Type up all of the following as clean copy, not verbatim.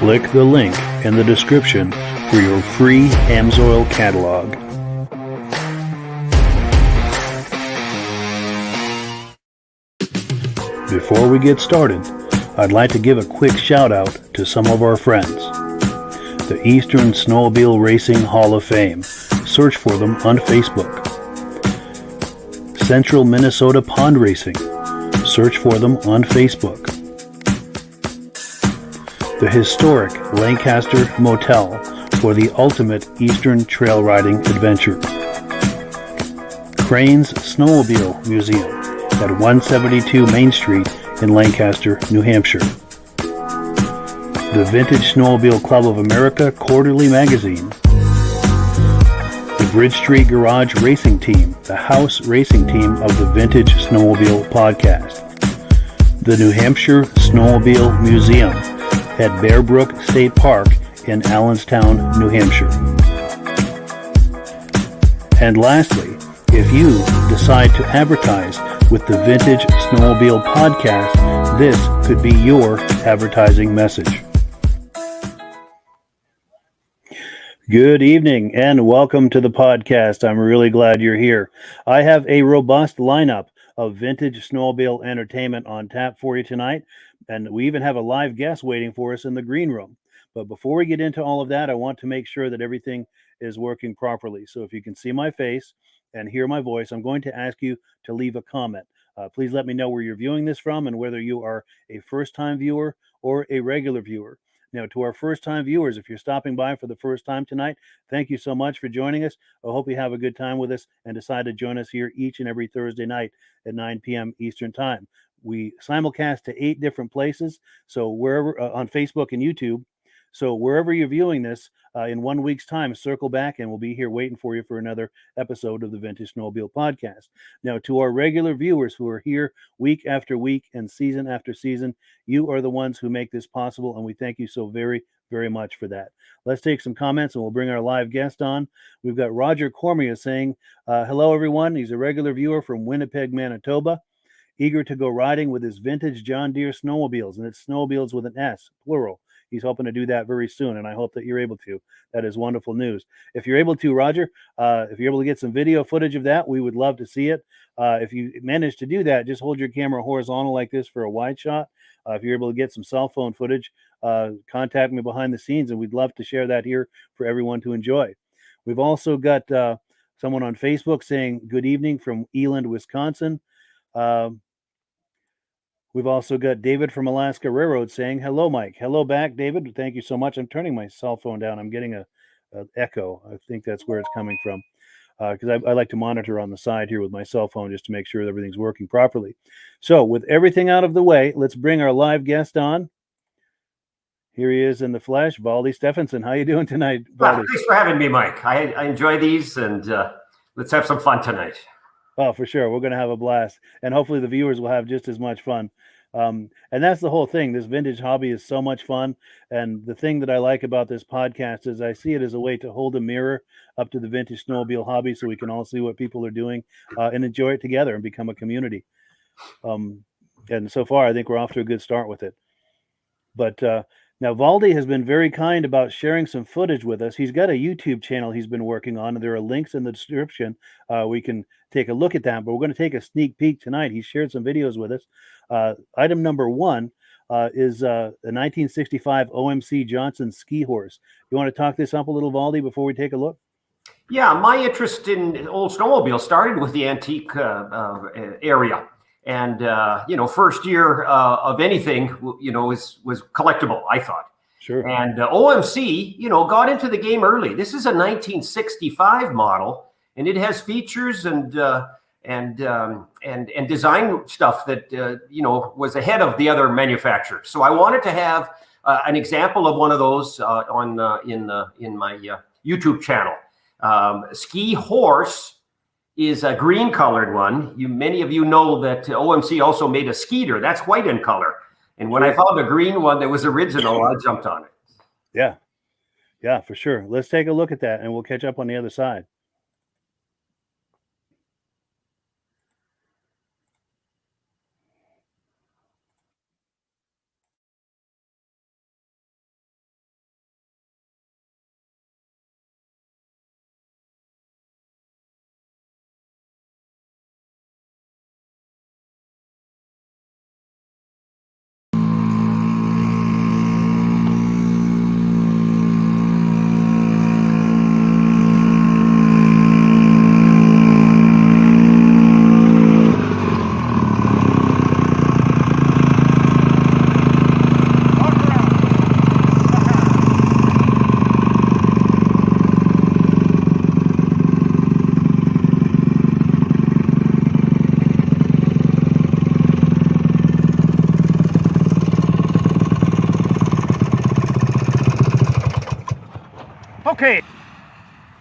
Click the link in the description for your free AMSOIL catalog. Before we get started, I'd like to give a quick shout out to some of our friends. The Eastern Snowmobile Racing Hall of Fame. Search for them on Facebook. Central Minnesota Pond Racing. Search for them on Facebook. The historic Lancaster Motel for the ultimate Eastern trail riding adventure. Crane's Snowmobile Museum at 172 Main Street in Lancaster, New Hampshire. The Vintage Snowmobile Club of America Quarterly Magazine. The Bridge Street Garage Racing Team, the house racing team of the Vintage Snowmobile Podcast. The New Hampshire Snowmobile Museum at Bear Brook State Park in Allenstown, New Hampshire. And lastly, if you decide to advertise with the Vintage Snowmobile Podcast, this could be your advertising message. Good evening and welcome to the podcast. I'm really glad you're here. I have a robust lineup of vintage snowmobile entertainment on tap for you tonight, and we even have a live guest waiting for us in the green room. But before we get into all of that, I want to make sure that everything is working properly. So if you can see my face and hear my voice, I'm going to ask you to leave a comment. Please let me know where you're viewing this from and whether you are a first-time viewer or a regular viewer. Now, to our first-time viewers, if you're stopping by for the first time tonight, thank you so much for joining us. I hope you have a good time with us and decide to join us here each and every Thursday night at 9 p.m. Eastern Time. We simulcast to 8 different places, so wherever on Facebook and YouTube. So wherever you're viewing this, in 1 week's time, circle back and we'll be here waiting for you for another episode of the Vintage Snowmobile Podcast. Now, to our regular viewers who are here week after week and season after season, you are the ones who make this possible, and we thank you so very, very much for that. Let's take some comments and we'll bring our live guest on. We've got Roger Cormier saying, hello, everyone. He's a regular viewer from Winnipeg, Manitoba, eager to go riding with his vintage John Deere snowmobiles, and it's snowmobiles with an S, plural. He's hoping to do that very soon, and I hope that you're able to. That is wonderful news. If you're able to, Roger, if you're able to get some video footage of that, we would love to see it. If you manage to do that, just hold your camera horizontal like this for a wide shot. If you're able to get some cell phone footage, contact me behind the scenes, and we'd love to share that here for everyone to enjoy. We've also got someone on Facebook saying good evening from Eland, Wisconsin. We've also got David from Alaska Railroad saying, hello, Mike. Hello back, David. Thank you so much. I'm turning my cell phone down. I'm getting a echo. I think that's where it's coming from. because I like to monitor on the side here with my cell phone just to make sure that everything's working properly. So with everything out of the way, let's bring our live guest on. Here he is in the flesh, VALDI Stefansson. How you doing tonight, VALDI? Thanks for having me, Mike. I enjoy these, and let's have some fun tonight. Oh, for sure. We're going to have a blast, and hopefully the viewers will have just as much fun. And that's the whole thing. This vintage hobby is so much fun. And the thing that I like about this podcast is I see it as a way to hold a mirror up to the vintage snowmobile hobby so we can all see what people are doing and enjoy it together and become a community. And so far, I think we're off to a good start with it. But now VALDI has been very kind about sharing some footage with us. He's got a YouTube channel he's been working on, and there are links in the description. We can take a look at that, but we're going to take a sneak peek tonight. He shared some videos with us. Item number one is a 1965 OMC Johnson ski horse. You want to talk this up a little, VALDI, before we take a look? Yeah, my interest in old snowmobiles started with the antique area. And, first year of anything, was collectible, I thought. Sure. And OMC, got into the game early. This is a 1965 model, and it has features and design stuff that, was ahead of the other manufacturers. So I wanted to have an example of one of those in my YouTube channel. Ski Horse is a green colored one. Many of you know that OMC also made a Skeeter. That's white in color. And when I found a green one that was original, I jumped on it. Yeah, for sure. Let's take a look at that and we'll catch up on the other side.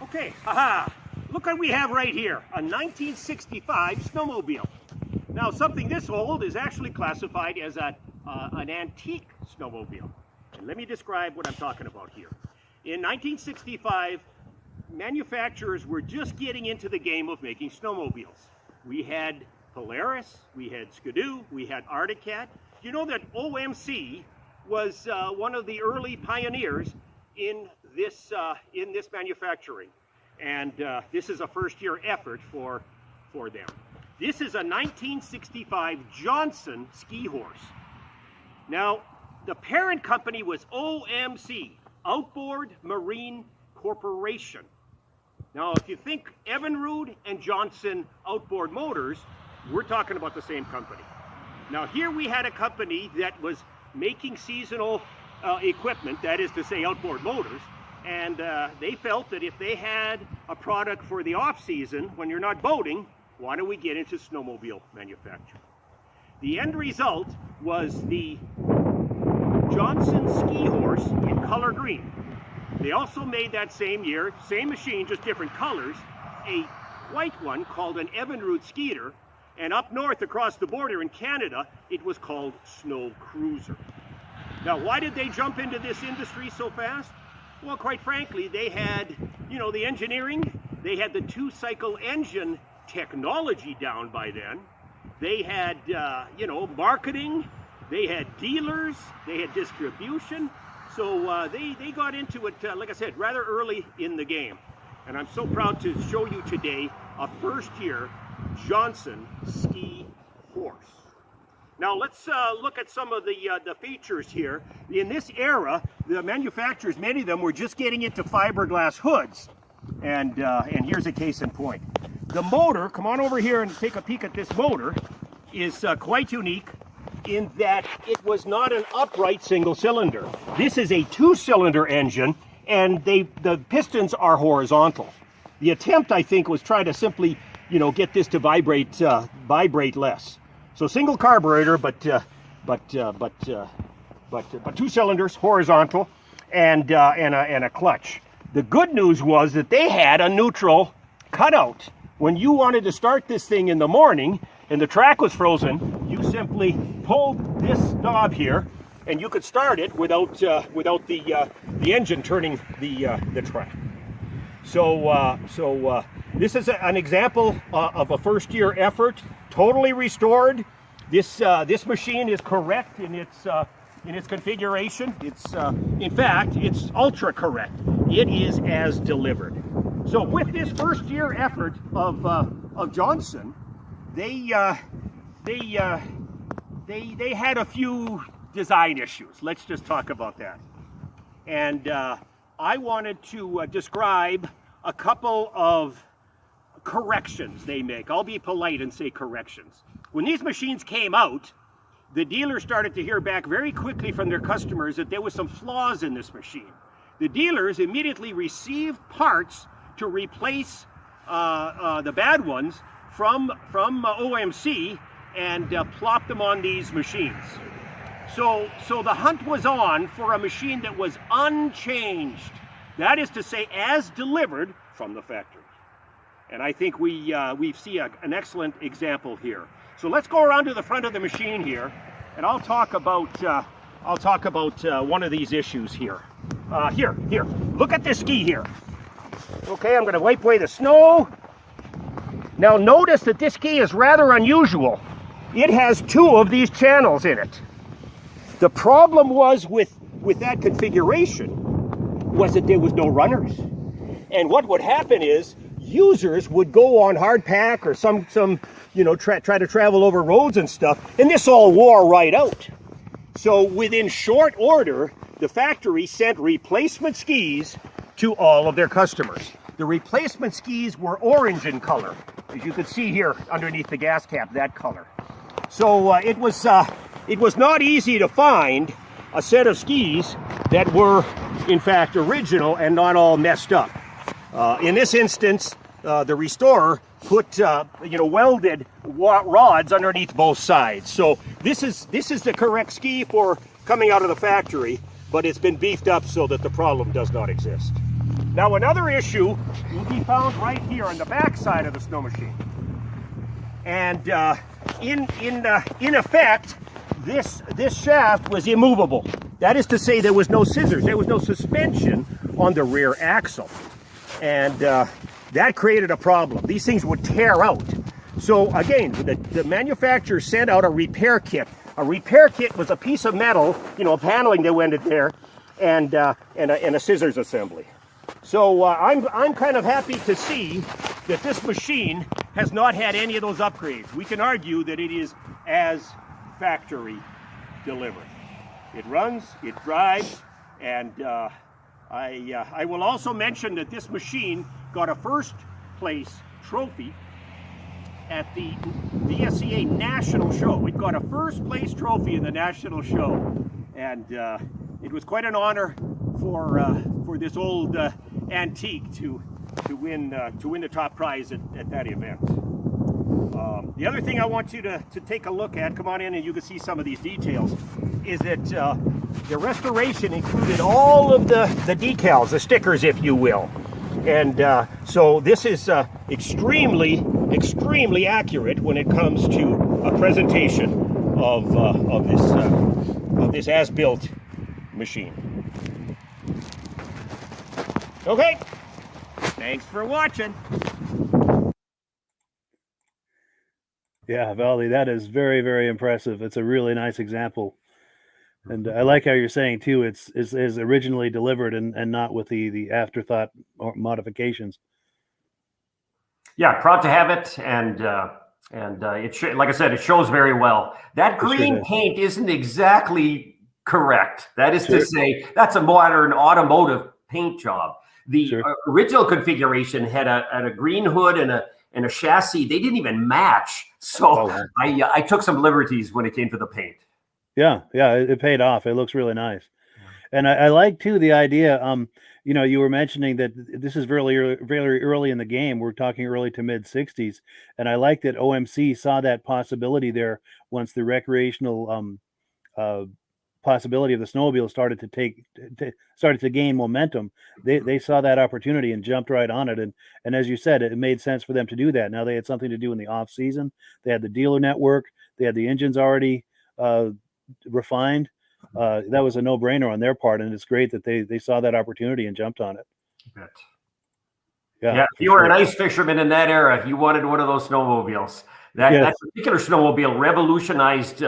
Okay, look what we have right here, a 1965 snowmobile. Now, something this old is actually classified as an antique snowmobile. And let me describe what I'm talking about here. In 1965, manufacturers were just getting into the game of making snowmobiles. We had Polaris, we had Skidoo, we had Arctic Cat. You know that OMC was one of the early pioneers in this manufacturing, and this is a first-year effort for them. This is a 1965 Johnson ski horse. Now, the parent company was OMC, Outboard Marine Corporation. Now, if you think Evinrude and Johnson Outboard Motors, we're talking about the same company. Now, here we had a company that was making seasonal equipment, that is to say outboard motors, and they felt that if they had a product for the off-season, when you're not boating, why don't we get into snowmobile manufacturing? The end result was the Johnson ski horse in color green. They also made that same year, same machine, just different colors, a white one called an Evinrude Skeeter, and up north across the border in Canada, it was called Snow Cruiser. Now, why did they jump into this industry so fast? Well, quite frankly, they had, the engineering, they had the two-cycle engine technology down by then. They had, marketing, they had dealers, they had distribution. So they got into it, like I said, rather early in the game. And I'm so proud to show you today a first-year Johnson ski horse. Now let's look at some of the features here. In this era, the manufacturers, many of them, were just getting into fiberglass hoods. And here's a case in point. The motor, come on over here and take a peek at this motor, is quite unique in that it was not an upright single cylinder. This is a two-cylinder engine, and the pistons are horizontal. the attempt, I think, was try to simply, get this to vibrate less. So single carburetor, but 2 cylinders, horizontal, and a clutch. The good news was that they had a neutral cutout. When you wanted to start this thing in the morning and the track was frozen, you simply pulled this knob here, and you could start it without the engine turning the track. So this is an example of a first-year effort, totally restored. This machine is correct in its configuration. In fact, it's ultra correct. It is as delivered. So with this first-year effort of Johnson, they had a few design issues. Let's just talk about that. And I wanted to describe a couple of corrections they make. I'll be polite and say corrections. When these machines came out, the dealers started to hear back very quickly from their customers that there was some flaws in this machine. The dealers immediately received parts to replace the bad ones from OMC and plopped them on these machines. So the hunt was on for a machine that was unchanged. That is to say, as delivered from the factory. And I think we see an excellent example here. So let's go around to the front of the machine here, and I'll talk about one of these issues here. Here. Look at this ski here. Okay, I'm going to wipe away the snow. Now notice that this ski is rather unusual. It has 2 of these channels in it. The problem was with that configuration was that there was no runners. And what would happen is users would go on hard pack or some try to travel over roads and stuff, and this all wore right out. So within short order, the factory sent replacement skis to all of their customers. The replacement skis were orange in color, as you can see here underneath the gas cap, that color. So it was not easy to find a set of skis that were in fact original and not all messed up. In this instance, the restorer put welded rods underneath both sides. So this is the correct ski for coming out of the factory, but it's been beefed up so that the problem does not exist. Now another issue will be found right here on the back side of the snow machine. And in effect, this shaft was immovable. That is to say, there was no scissors, there was no suspension on the rear axle. And that created a problem. These things would tear out. So again, the manufacturer sent out a repair kit. A repair kit was a piece of metal, paneling that went in there, and a scissors assembly. So I'm kind of happy to see that this machine has not had any of those upgrades. We can argue that it is as factory delivered. It runs, it drives, and I will also mention that this machine got a first place trophy at the VSCA National Show. It got a first place trophy in the National Show, and it was quite an honor for this old antique to win the top prize at that event. The other thing I want you to take a look at, come on in and you can see some of these details, is that the restoration included all of the decals, the stickers, if you will. And so this is extremely accurate when it comes to a presentation of this as-built machine. Okay, thanks for watching. Yeah, Valdi, that is very, very impressive. It's a really nice example. And I like how you're saying too, it's originally delivered and not with the afterthought or modifications. Yeah, proud to have it, and it like I said, it shows very well. That green paint isn't exactly correct. That is to say, that's a modern automotive paint job. The original configuration had a green hood and a chassis. They didn't even match. So I took some liberties when it came to the paint. Yeah, it paid off. It looks really nice. And I like too the idea. You were mentioning that this is very early in the game. We're talking early to mid '60s, and I like that OMC saw that possibility there once the recreational uh, possibility of the snowmobile started to gain momentum. They saw that opportunity and jumped right on it. And as you said, it made sense for them to do that. Now they had something to do in the off season. They had the dealer network. They had the engines already refined. That was a no-brainer on their part, and it's great that they saw that opportunity and jumped on it. Yeah, if you were an ice fisherman in that era, you wanted one of those snowmobiles. That particular snowmobile revolutionized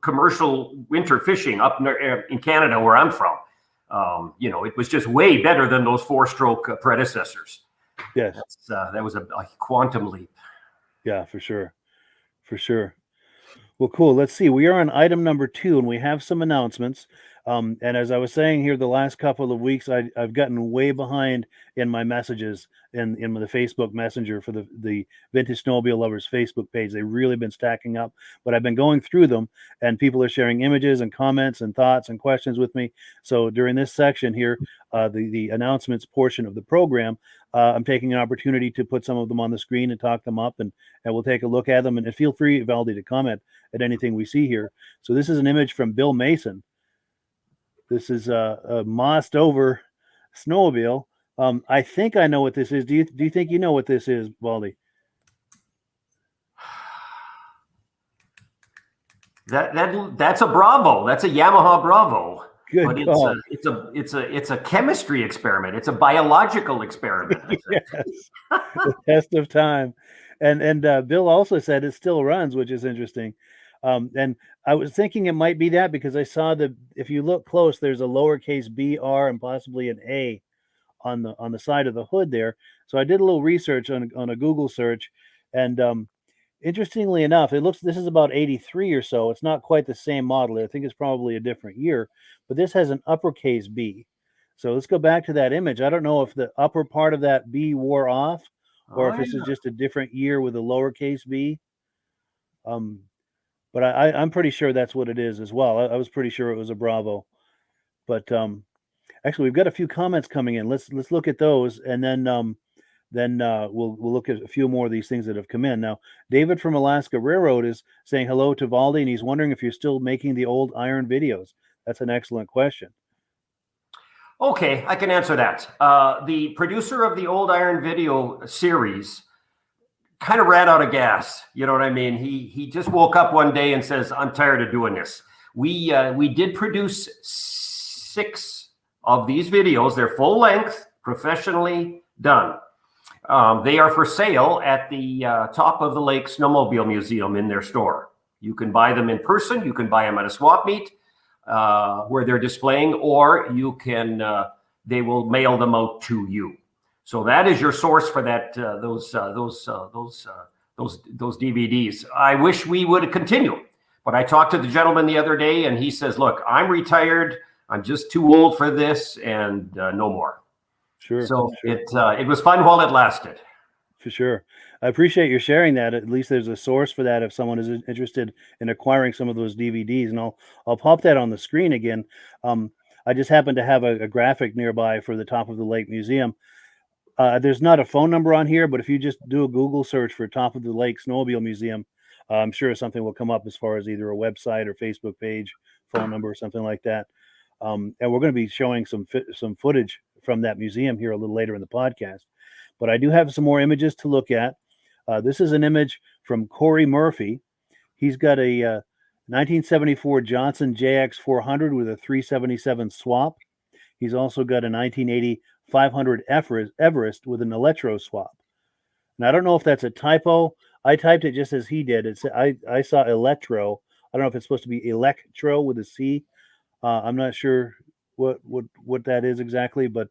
commercial winter fishing up in Canada, where I'm from. It was just way better than those four-stroke predecessors. Yes, that was a quantum leap. Yeah, for sure. Well, cool. Let's see. We are on item number 2, and we have some announcements. And as I was saying here, the last couple of weeks, I've gotten way behind in my messages in the Facebook Messenger for the Vintage Snowmobile Lovers Facebook page. They've really been stacking up, but I've been going through them, and people are sharing images and comments and thoughts and questions with me. So during this section here, the announcements portion of the program, I'm taking an opportunity to put some of them on the screen and talk them up, and we'll take a look at them. And feel free, Valdi, to comment at anything we see here. So this is an image from Bill Mason. This is a mossed over snowmobile. I think I know what this is. Do you think you know what this is, Valdi? That's a Bravo. That's a Yamaha Bravo. Good but call. It's a chemistry experiment. It's a biological experiment. Yes. The test of time. And Bill also said it still runs, which is interesting. And I was thinking it might be that because I saw if you look close, there's a lowercase BR and possibly an A on the side of the hood there. So I did a little research on a Google search, and interestingly enough, this is about 83 or so. It's not quite the same model. I think it's probably a different year, but this has an uppercase B. So let's go back to that image. I don't know if the upper part of that B wore off, or if this is just a different year with a lowercase b. But I'm pretty sure that's what it is as well. I was pretty sure it was a Bravo. But actually, we've got a few comments coming in. Let's look at those, and then we'll look at a few more of these things that have come in. Now, David from Alaska Railroad is saying hello to Valdi, and he's wondering if you're still making the old iron videos. That's an excellent question. Okay, I can answer that. The producer of the Old Iron video series kind of ran out of gas. You know what I mean? He just woke up one day and says, "I'm tired of doing this." We did produce 6 of these videos. They're full length, professionally done. They are for sale at the Top of the Lake Snowmobile Museum in their store. You can buy them in person. You can buy them at a swap meet where they're displaying, or you can they will mail them out to you. So that is your source for that those DVDs. I wish we would continue, but I talked to the gentleman the other day, and he says, "Look, I'm retired. I'm just too old for this, and no more." Sure. So sure. It was fun while it lasted. For sure. I appreciate you sharing that. At least there's a source for that if someone is interested in acquiring some of those DVDs, and I'll pop that on the screen again. I just happen to have a graphic nearby for the Top of the Lake Museum. There's not a phone number on here, but if you just do a Google search for Top of the Lake Snowmobile Museum, I'm sure something will come up as far as either a website or Facebook page, phone number, or something like that. And we're going to be showing some footage from that museum here a little later in the podcast. But I do have some more images to look at. This is an image from Corey Murphy. He's got a 1974 Johnson JX400 with a 377 swap. He's also got a 1980 500 Everest with an electro swap. Now, I don't know if that's a typo. I typed it just as he did. I saw electro. I don't know if it's supposed to be electro with a C. I'm not sure what that is exactly, but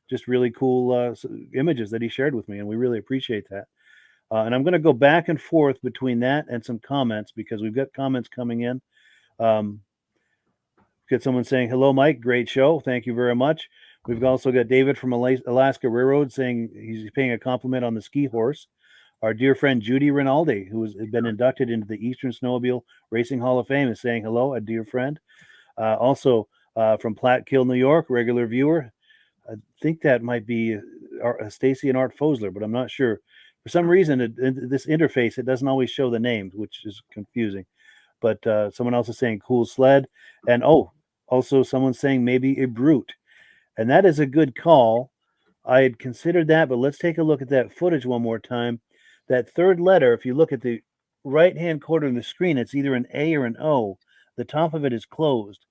just really cool images that he shared with me, and we really appreciate that. And I'm going to go back and forth between that and some comments because we've got comments coming in. Got someone saying, "Hello, Mike. Great show. Thank you very much." We've also got David from Alaska Railroad saying he's paying a compliment on the ski horse. Our dear friend Judy Rinaldi, who has been inducted into the Eastern Snowmobile Racing Hall of Fame, is saying hello, a dear friend. Also, from Platkill, New York, regular viewer. I think that might be Stacy and Art Fosler, but I'm not sure. For some reason, this interface, it doesn't always show the names, which is confusing. But someone else is saying cool sled. And also someone saying maybe a brute. And that is a good call. I had considered that, but let's take a look at that footage one more time. That third letter, if you look at the right-hand corner of the screen, it's either an A or an O. The top of it is closed.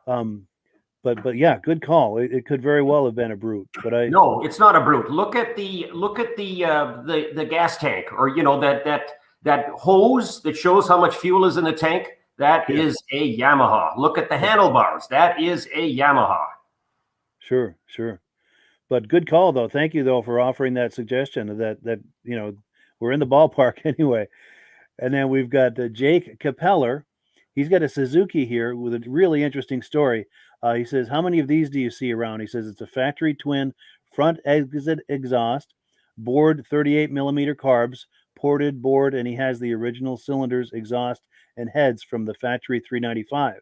But yeah, good call. It could very well have been a brute. But no, it's not a brute. Look at the gas tank, or that hose that shows how much fuel is in the tank. That is a Yamaha. Look at the handlebars. That is a Yamaha. Sure. But good call, though. Thank you, though, for offering that suggestion. That we're in the ballpark anyway. And then we've got Jake Capeller. He's got a Suzuki here with a really interesting story. He says, how many of these do you see around? He says it's a factory twin front exit exhaust, bored 38 millimeter carbs, ported board, and he has the original cylinders, exhaust, and heads from the factory 395.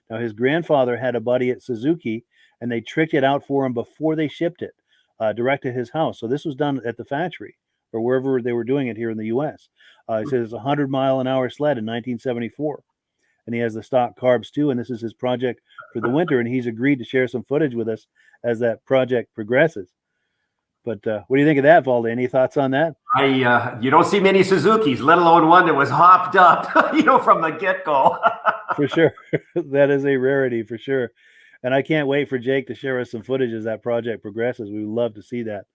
Now, his grandfather had a buddy at Suzuki, and they tricked it out for him before they shipped it direct to his house. So this was done at the factory or wherever they were doing it here in the U.S. He says it's a 100-mile-an-hour sled in 1974. And he has the stock carbs too, and this is his project for the winter, and he's agreed to share some footage with us as that project progresses. But what do you think of that, Valdi? Any thoughts on that? You don't see many Suzukis, let alone one that was hopped up, from the get-go. For sure. That is a rarity, for sure. And I can't wait for Jake to share us some footage as that project progresses. We would love to see that.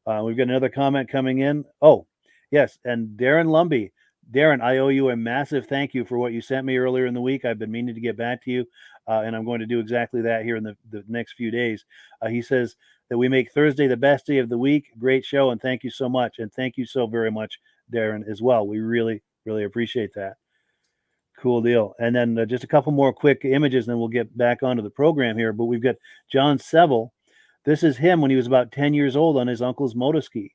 We've got another comment coming in. Oh, yes, and Darren Lumby. Darren, I owe you a massive thank you for what you sent me earlier in the week. I've been meaning to get back to you, and I'm going to do exactly that here in the next few days. He says that we make Thursday the best day of the week. Great show, and thank you so much. And thank you so very much, Darren, as well. We really, really appreciate that. Cool deal. And then just a couple more quick images, and then we'll get back onto the program here. But we've got John Seville. This is him when he was about 10 years old on his uncle's motoski,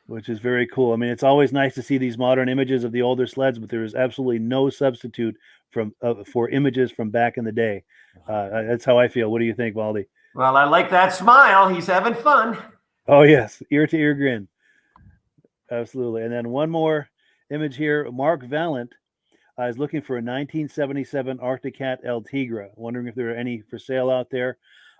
which is very cool. I mean, it's always nice to see these modern images of the older sleds, but there is absolutely no substitute for images from back in the day. That's how I feel. What do you think, Valdi? Well, I like that smile. He's having fun. Oh, yes. Ear-to-ear grin. Absolutely. And then one more image here. Mark Valent is looking for a 1977 Arctic Cat El Tigra. Wondering if there are any for sale out there.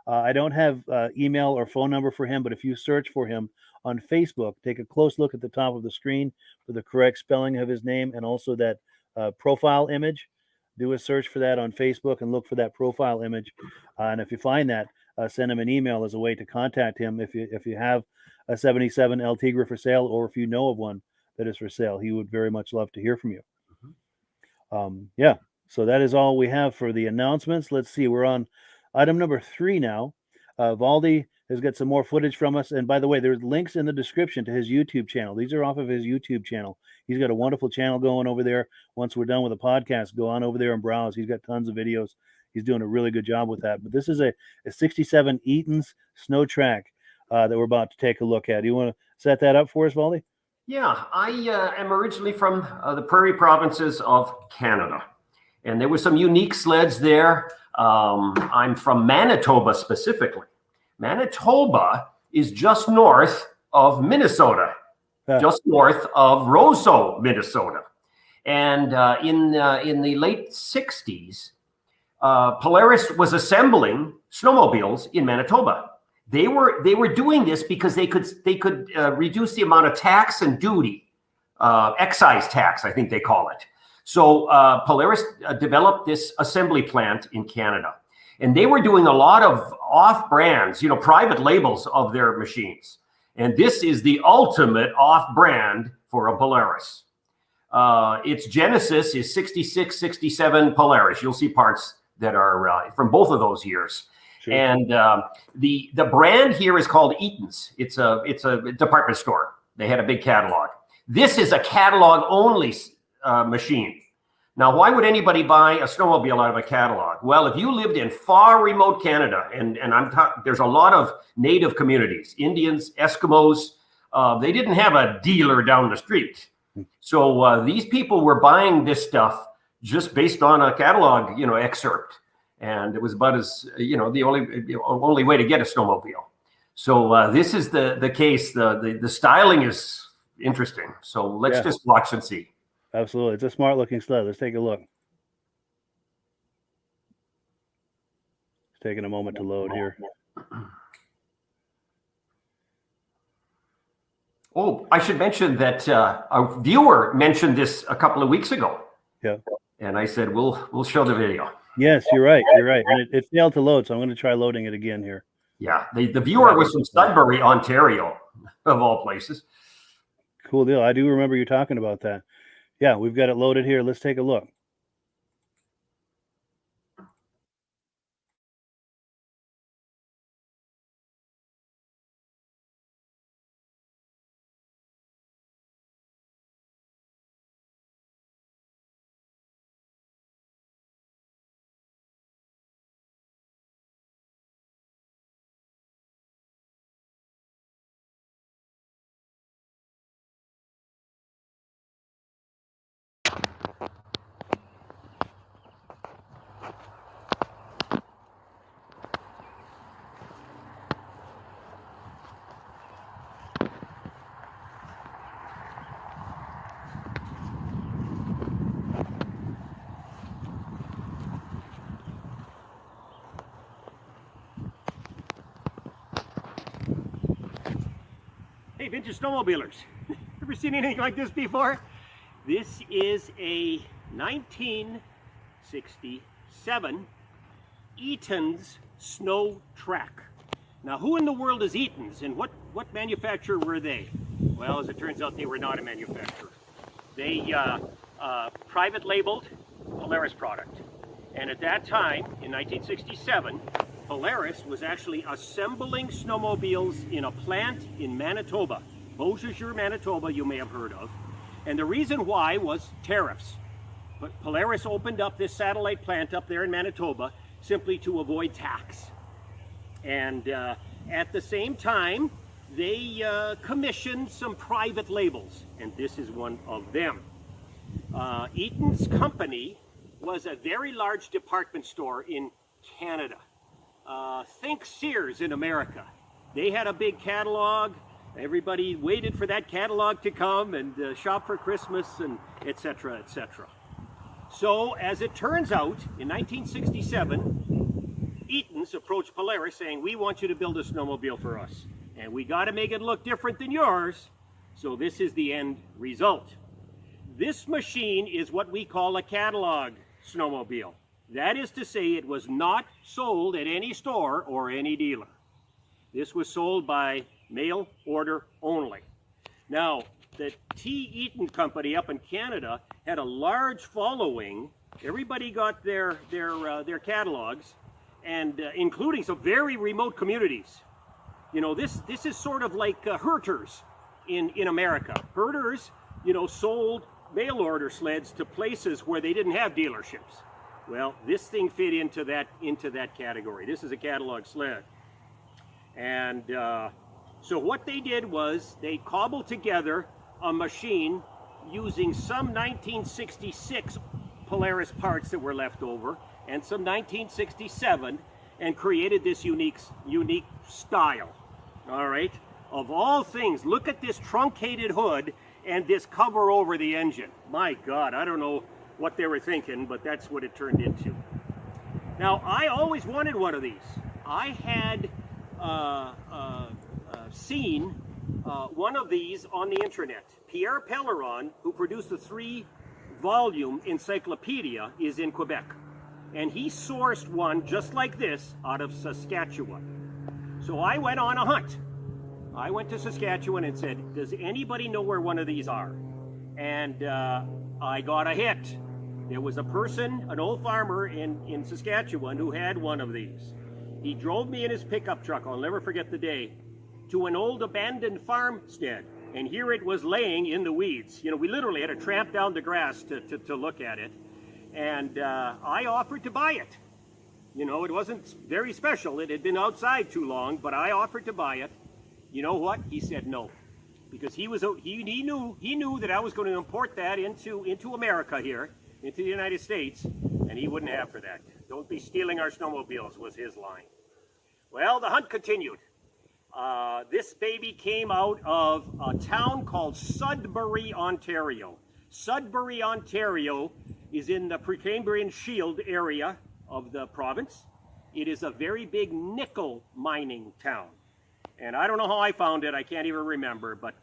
I don't have email or phone number for him, but if you search for him on Facebook, take a close look at the top of the screen for the correct spelling of his name and also that profile image. Do a search for that on Facebook and look for that profile image. And if you find that, send him an email as a way to contact him if you have a 77 El Tigra for sale, or if you know of one that is for sale. He would very much love to hear from you. Yeah, so that is all we have for the announcements. Let's see, we're on item number 3 now. Valdi has got some more footage from us. And by the way, there's links in the description to his YouTube channel. These are off of his YouTube channel. He's got a wonderful channel going over there. Once we're done with the podcast, go on over there and browse. He's got tons of videos. He's doing a really good job with that. But this is a 67 EATON'S snow track that we're about to take a look at. Do you want to set that up for us, Valdi? Yeah, I am originally from the prairie provinces of Canada. And there were some unique sleds there. I'm from Manitoba specifically. Manitoba is just north of Minnesota, just north of Roseau, Minnesota. And in the late 60s, Polaris was assembling snowmobiles in Manitoba. They were doing this because they could reduce the amount of tax and duty, excise tax, I think they call it. So Polaris developed this assembly plant in Canada, and they were doing a lot of off-brands, private labels of their machines. And this is the ultimate off-brand for a Polaris. Its genesis is 66, 67 Polaris. You'll see parts that are from both of those years. Sure. And the brand here is called EATON'S. It's a department store. They had a big catalog. This is a catalog only machine. Now, why would anybody buy a snowmobile out of a catalog? Well, if you lived in far remote Canada, and there's a lot of native communities, Indians, Eskimos, they didn't have a dealer down the street. So these people were buying this stuff just based on a catalog, excerpt. And it was about as, the only way to get a snowmobile. So this is the case. The styling is interesting. So let's just watch and see. Absolutely. It's a smart looking sled. Let's take a look. It's taking a moment to load here. Oh, I should mention that a viewer mentioned this a couple of weeks ago. Yeah. And I said, we'll show the video. Yes, you're right. You're right. And it failed to load, so I'm going to try loading it again here. Yeah. The viewer was from Sudbury, Ontario, of all places. Cool deal. I do remember you talking about that. Yeah, we've got it loaded here. Let's take a look. Hey, Vintage Snowmobilers, ever seen anything like this before? This is a 1967 EATON'S snow track. Now, who in the world is EATON'S, and what manufacturer were they? Well, as it turns out, they were not a manufacturer. They private labeled Polaris product. And at that time, in 1967, Polaris was actually assembling snowmobiles in a plant in Manitoba. Beausejour, Manitoba, you may have heard of. And the reason why was tariffs. But Polaris opened up this satellite plant up there in Manitoba simply to avoid tax. And at the same time, they commissioned some private labels, and this is one of them. EATON'S company was a very large department store in Canada. Think Sears in America. They had a big catalog. Everybody waited for that catalog to come and shop for Christmas and etc., etc. So as it turns out, in 1967, EATON'S approached Polaris saying, we want you to build a snowmobile for us. And we got to make it look different than yours. So this is the end result. This machine is what we call a catalog snowmobile. That is to say, it was not sold at any store or any dealer. This was sold by mail order only. Now, the T. Eaton Company up in Canada had a large following. Everybody got their catalogs, and including some very remote communities. You know, this is sort of like herders in America. Herders, sold mail order sleds to places where they didn't have dealerships. Well, this thing fit into that category. This is a catalog sled. And so what they did was they cobbled together a machine using some 1966 Polaris parts that were left over and some 1967 and created this unique style. All right? Of all things, look at this truncated hood and this cover over the engine. My God, I don't know what they were thinking, but that's what it turned into. Now, I always wanted one of these. I had seen one of these on the internet. Pierre Pelleron, who produced the 3-volume encyclopedia, is in Quebec. And he sourced one just like this out of Saskatchewan. So I went on a hunt. I went to Saskatchewan and said, does anybody know where one of these are? And I got a hit. There was a person, an old farmer in Saskatchewan who had one of these. He drove me in his pickup truck, I'll never forget the day, to an old abandoned farmstead. And here it was laying in the weeds. We literally had to tramp down the grass to look at it. And I offered to buy it. It wasn't very special. It had been outside too long, but I offered to buy it. You know what? He said no. Because he knew that I was going to import that into America here. into the United States, and he wouldn't have for that. Don't be stealing our snowmobiles was his line. Well, the hunt continued. This baby came out of a town called Sudbury, Ontario. Sudbury, Ontario is in the Precambrian Shield area of the province. It is a very big nickel mining town. And I don't know how I found it. I can't even remember, but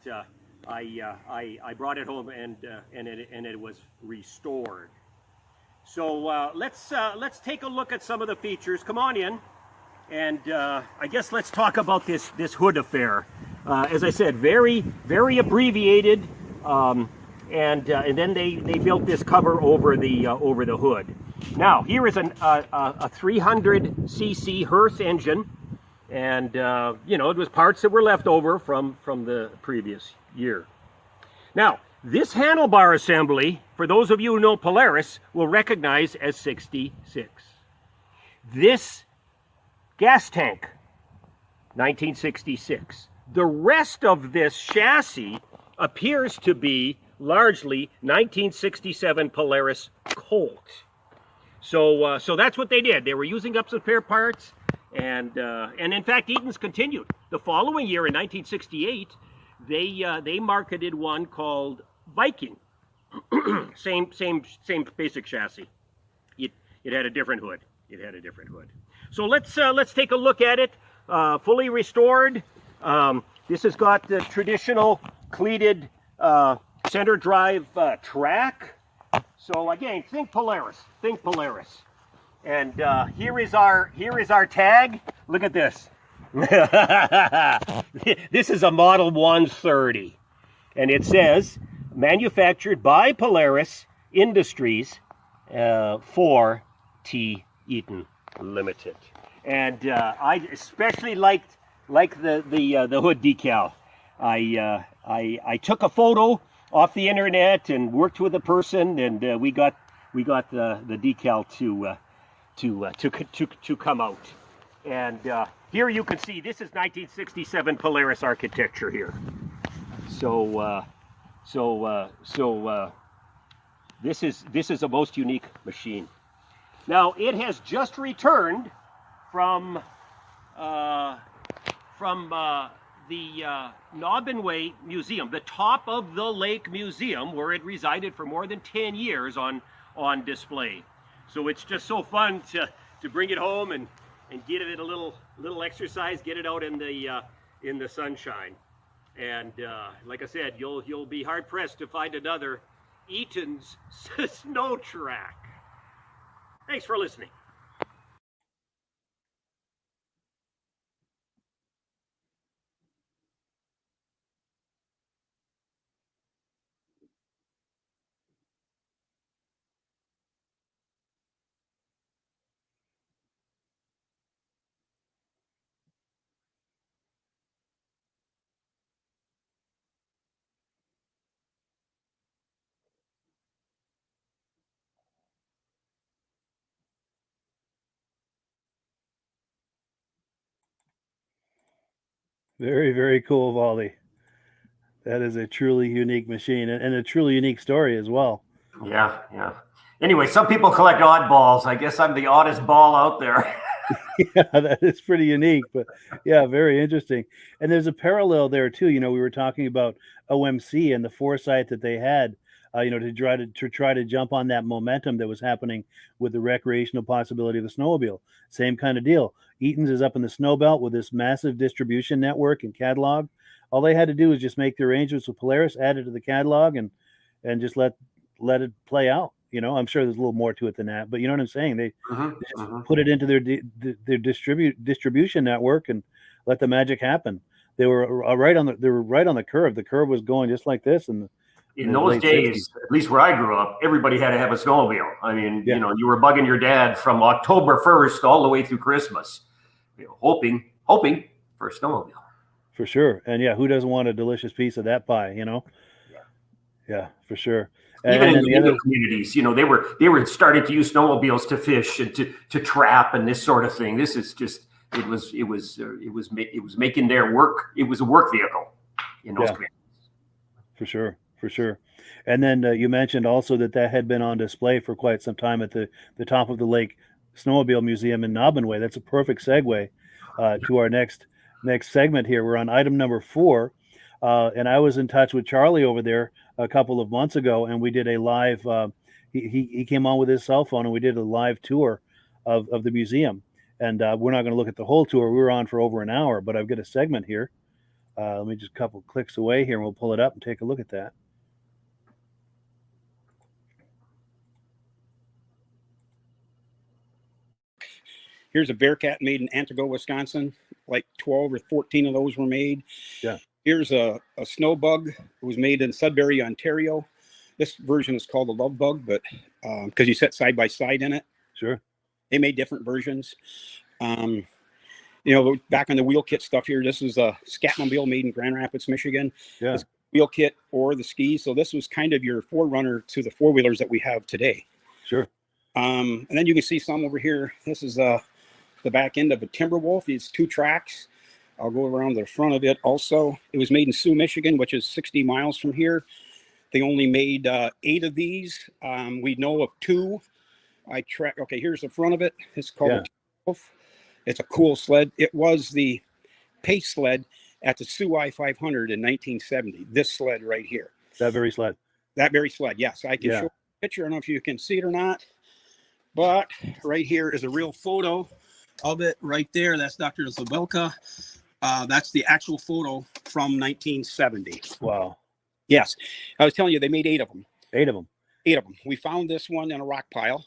I brought it home and it was restored. So let's take a look at some of the features. Come on in. And I guess let's talk about this hood affair. As I said, very, very abbreviated, and then they built this cover over the hood. Now here is a 300 cc Hearth engine, and you know, it was parts that were left over from the previous year. Now this handlebar assembly, for those of you who know Polaris, will recognize as 66. This gas tank, 1966. The rest of this chassis appears to be largely 1967 Polaris Colt. So that's what they did. They were using up some spare parts, and in fact, Eaton's continued. The following year, in 1968, they marketed one called Viking. same basic chassis. It had a different hood. So let's take a look at it. Fully restored. This has got the traditional cleated center drive TRAC. So again, think Polaris. And here is our tag. Look at this. This is a Model 130, and it says manufactured by Polaris Industries for T. Eaton Limited. And I especially liked the hood decal. I took a photo off the internet and worked with a person, and we got the decal to come out. And here you can see this is 1967 Polaris architecture here. So this is a most unique machine. Now it has just returned from the NAUBINWAY Museum, the top of the lake museum, where it resided for more than 10 years on display. So it's just so fun to bring it home and give it a little exercise, get it out in the sunshine. And like I said, you'll be hard pressed to find another EATON'S snow track. Thanks for listening. Very, very cool, VALDI. That is a truly unique machine and a truly unique story as well. Yeah. Anyway, some people collect oddballs. I guess I'm the oddest ball out there. Yeah, that is pretty unique, but yeah, very interesting. And there's a parallel there too. You know, we were talking about OMC and the foresight that they had, to try to jump on that momentum that was happening with the recreational possibility of the snowmobile. Same kind of deal. Eaton's is up in the snow belt with this massive distribution network and catalog. All they had to do was just make the arrangements with Polaris, add it to the catalog, and just let it play out. You know, I'm sure there's a little more to it than that, but you know what I'm saying? They just put it into their distribution network and let the magic happen. They were right on the curve. The curve was going just like this, and in those days, 60s. At least where I grew up, everybody had to have a snowmobile. I mean, you know, you were bugging your dad from October 1st all the way through Christmas, hoping for a snowmobile. For sure. And yeah, who doesn't want a delicious piece of that pie, you know? Yeah, for sure. Even in the other communities, you know, they were starting to use snowmobiles to fish and to trap and this sort of thing. This is just it was making their work. It was a work vehicle in those communities. For sure. for sure. And then you mentioned also that had been on display for quite some time at the top of the lake snowmobile museum in NAUBINWAY. That's a perfect segue to our next segment here. We're on item number 4, and I was in touch with Charlie over there a couple of months ago, and we did a live. He came on with his cell phone, and we did a live tour of the museum. And we're not going to look at the whole tour. We were on for over an hour, but I've got a segment here. Let me just a couple clicks away here, and we'll pull it up and take a look at that. Here's a Bearcat made in Antigo, Wisconsin. Like 12 or 14 of those were made. Yeah. Here's a Snowbug. It was made in Sudbury, Ontario. This version is called the Love Bug, but because you sit side by side in it. Sure. They made different versions. You know, back on the wheel kit stuff here, this is a Scatmobile made in Grand Rapids, Michigan. Yeah. This wheel kit or the skis. So this was kind of your forerunner to the four-wheelers that we have today. Sure. And then you can see some over here. This is the back end of a Timberwolf. It's 2 tracks. I'll go around the front of it also. It was made in Sioux, Michigan, which is 60 miles from here. They only made 8 of these. We know of 2. Okay, here's the front of it. It's called a Timberwolf. It's a cool sled. It was the pace sled at the Sioux I-500 in 1970. This sled right here. That very sled. That very sled, yes. I can show a picture. I don't know if you can see it or not. But right here is a real photo of it right there. That's Dr. Zabelka. That's the actual photo from 1970. Wow. Yes. I was telling you, they made 8 of them. 8 of them. 8 of them. We found this one in a rock pile.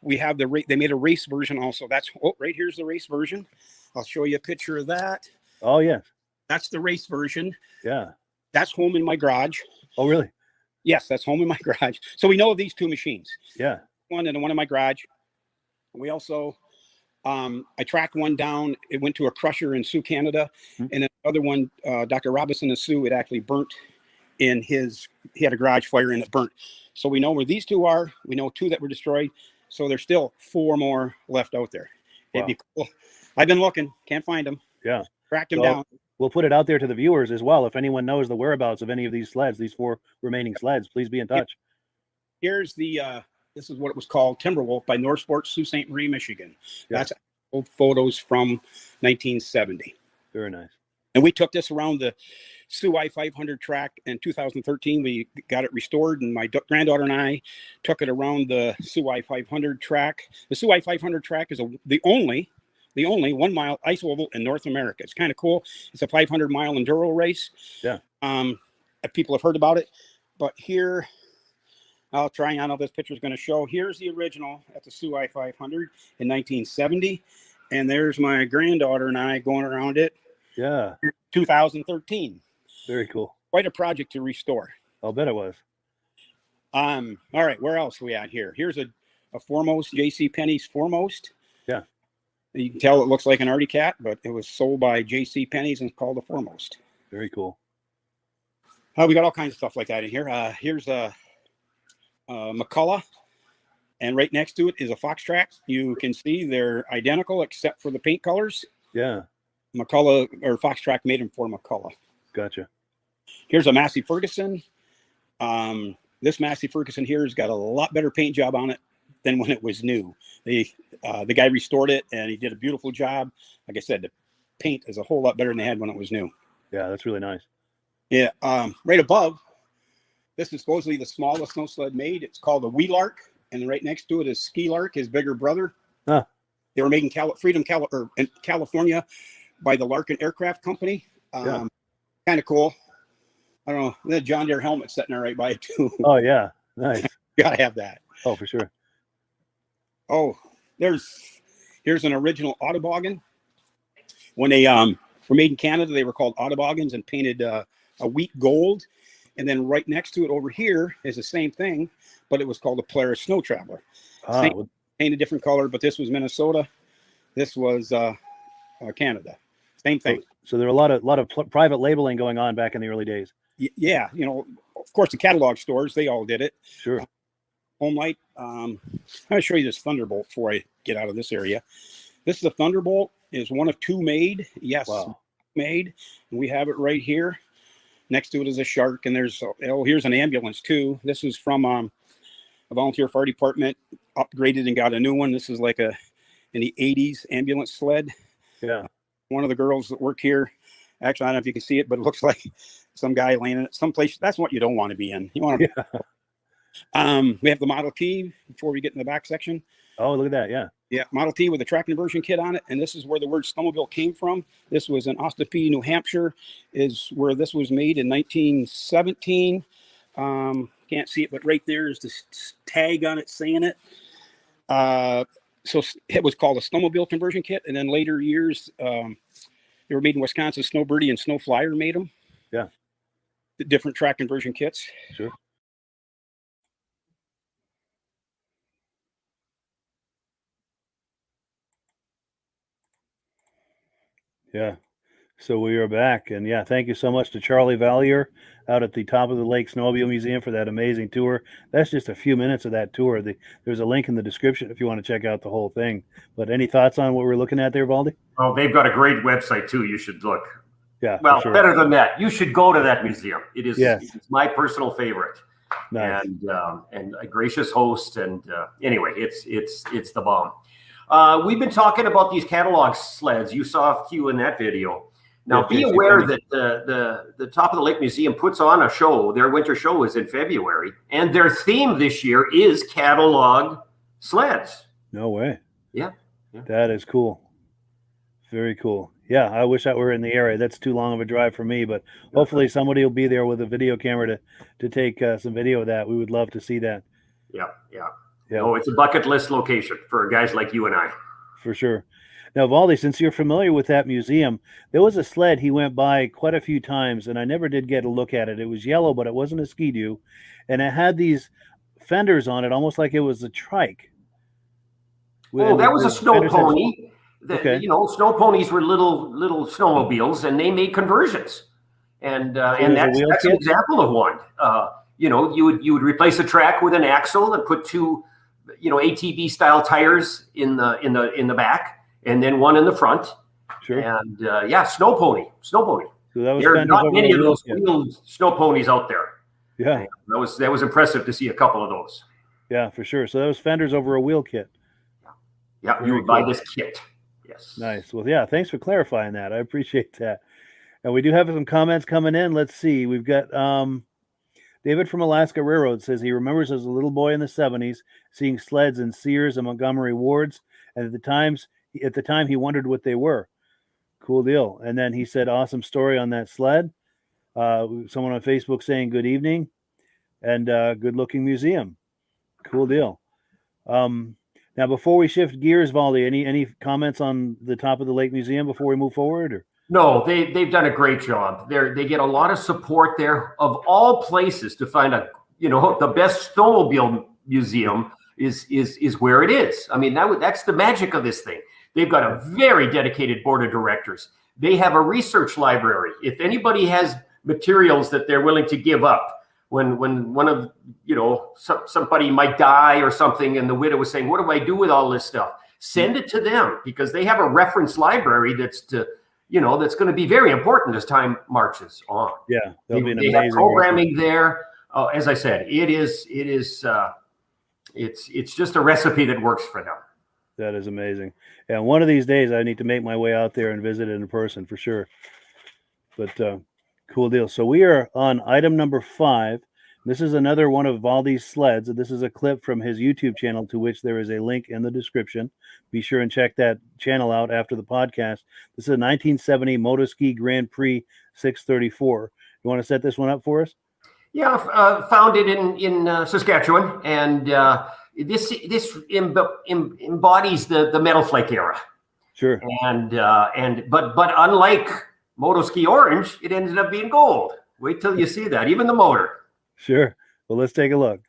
We have they made a race version also. Right here's the race version. I'll show you a picture of that. Oh, yes. That's the race version. Yeah. That's home in my garage. Oh, really? Yes, that's home in my garage. So we know of these 2 machines. Yeah. One and one in my garage. We also, I tracked one down. It went to a crusher in Sioux, Canada. Mm-hmm. And another one, Dr. Robinson in Sioux, it actually burnt in he had a garage fire and it burnt. So we know where these 2 are. We know 2 that were destroyed. So there's still 4 more left out there. Wow. It'd be cool. I've been looking. Can't find them. Yeah. Tracked them down. We'll put it out there to the viewers as well. If anyone knows the whereabouts of any of these sleds, these 4 remaining sleds, please be in touch. Here's this is what it was called, Timberwolf by North Sports, Sault Ste. Marie, Michigan. Yeah. That's old photos from 1970. Very nice. And we took this around the Sioux I-500 track in 2013. We got it restored, and my granddaughter and I took it around the Sioux I-500 track. The Sioux I-500 track is the only 1-mile ice oval in North America. It's kind of cool. It's a 500-mile enduro race. Yeah. People have heard about it, but here, I'll try. I know this picture is going to show. Here's the original at the Sioux I-500 in 1970, and there's my granddaughter and I going around it. Yeah. 2013. Very cool. Quite a project to restore. I'll bet it was. All right, where else are we at here? Here's a Foremost, J.C. Penney's Foremost. Yeah. You can tell it looks like an Artie Cat, but it was sold by J.C. Penney's and called the Foremost. Very cool. We got all kinds of stuff like that in here. Here's a McCullough, and right next to it is a Fox Track. You can see they're identical except for the paint colors. Yeah. McCullough or Fox Track made them for McCullough. Gotcha. Here's a Massey Ferguson. This Massey Ferguson here has got a lot better paint job on it than when it was new. The guy restored it and he did a beautiful job. Like I said, the paint is a whole lot better than they had when it was new. Yeah, that's really nice. Yeah. Right above, this is supposedly the smallest snow sled made. It's called the Wee Lark, and right next to it is Ski Lark, his bigger brother. Huh. They were made in California by the Larkin Aircraft Company. Yeah. Kind of cool. I don't know. The John Deere helmet sitting there right by it too. Oh yeah, nice. Gotta have that. Oh, for sure. Oh, here's an original Autoboggan. When they were made in Canada, they were called Autoboggans and painted a wheat gold. And then right next to it over here is the same thing, but it was called the Polaris Snow Traveler. Painted different color, but this was Minnesota. This was Canada. Same thing. So there were a lot of private labeling going on back in the early days. Yeah, of course the catalog stores, they all did it. Sure. Home Light. I'm going to show you this Thunderbolt before I get out of this area. This is a Thunderbolt. Is one of 2 made. Yes, wow. Made. And we have it right here. Next to it is a shark, and there's here's an ambulance too. This is from a volunteer fire department, upgraded and got a new one. This is like in the 80s ambulance sled. Yeah. One of the girls that work here, actually, I don't know if you can see it, but it looks like some guy laying in it someplace. That's what you don't want to be in. You want to. Yeah. We have the Model T before we get in the back section. Oh, look at that. Yeah. Yeah, Model T with a track conversion kit on it. And this is where the word snowmobile came from. This was in Ossipee, New Hampshire, is where this was made in 1917. Can't see it, but right there is the tag on it saying it. So it was called a snowmobile conversion kit. And then later years, they were made in Wisconsin. Snowbirdie and Snowflyer made them. Yeah. The different track conversion kits. Sure. Yeah. So we are back. And yeah, thank you so much to Charlie Valier out at the Top of the Lake Snowmobile Museum for that amazing tour. That's just a few minutes of that tour. There's a link in the description if you want to check out the whole thing. But any thoughts on what we're looking at there, Valdi? Oh, they've got a great website too. You should look. Yeah. Well, sure. better than that, you should go to that museum. It is Yes. it's my personal favorite. Nice. And a gracious host. And anyway, it's the bomb. We've been talking about these catalog sleds. You saw a few in that video. Now, be aware that the Top of the Lake Museum puts on a show. Their winter show is in February, and their theme this year is catalog sleds. No way. Yeah. That is cool. Very cool. Yeah, I wish I were in the area. That's too long of a drive for me, but hopefully somebody will be there with a video camera to take some video of that. We would love to see that. Yeah. Yeah. Oh, it's a bucket list location for guys like you and I. For sure. Now, Valdi, since you're familiar with that museum, there was a sled he went by quite a few times, and I never did get a look at it. It was yellow, but it wasn't a Ski-Doo, and it had these fenders on it, almost like it was a trike. Oh, that was a snow pony. Okay. You know, snow ponies were little snowmobiles, and they made conversions, and that's an example of one. You know, you would replace a track with an axle and put two, ATV style tires in the back, and then one in the front. Sure. And snow pony. So there are not many of those wheeled snow ponies out there. Yeah. That was impressive to see a couple of those. Yeah, for sure. So that was fenders over a wheel kit. Yeah, you would buy this kit. Yes. Nice. Well, yeah, thanks for clarifying that. I appreciate that. And we do have some comments coming in. Let's see. We've got David from Alaska Railroad says he remembers as a little boy in the 70s seeing sleds in Sears and Montgomery wards, and at the time he wondered what they were. Cool deal. And then he said, awesome story on that sled. Someone on Facebook saying good evening and good looking museum. Cool deal. Now, before we shift gears, Valdi, any comments on the Top of the Lake Museum before we move forward? Or? No, they've done a great job. They get a lot of support there. Of all places to find the best snowmobile museum is where it is. I mean, that's the magic of this thing. They've got a very dedicated board of directors. They have a research library. If anybody has materials that they're willing to give up, when one of somebody might die or something, and the widow was saying, "What do I do with all this stuff?" Send it to them, because they have a reference library that's going to be very important as time marches on. Yeah, there'll be an amazing have programming there. As I said, it's just a recipe that works for them. That is amazing. And one of these days, I need to make my way out there and visit it in person for sure. But cool deal. So we are on item number 5. This is another one of Valdi's sleds. This is a clip from his YouTube channel, to which there is a link in the description. Be sure and check that channel out after the podcast. This is a 1970 Motoski Grand Prix 634. You want to set this one up for us? Yeah, found it in Saskatchewan, and this embodies the metal flake era. Sure. But unlike Motoski Orange, it ended up being gold. Wait till you see that, even the motor. Sure. Well, let's take a look.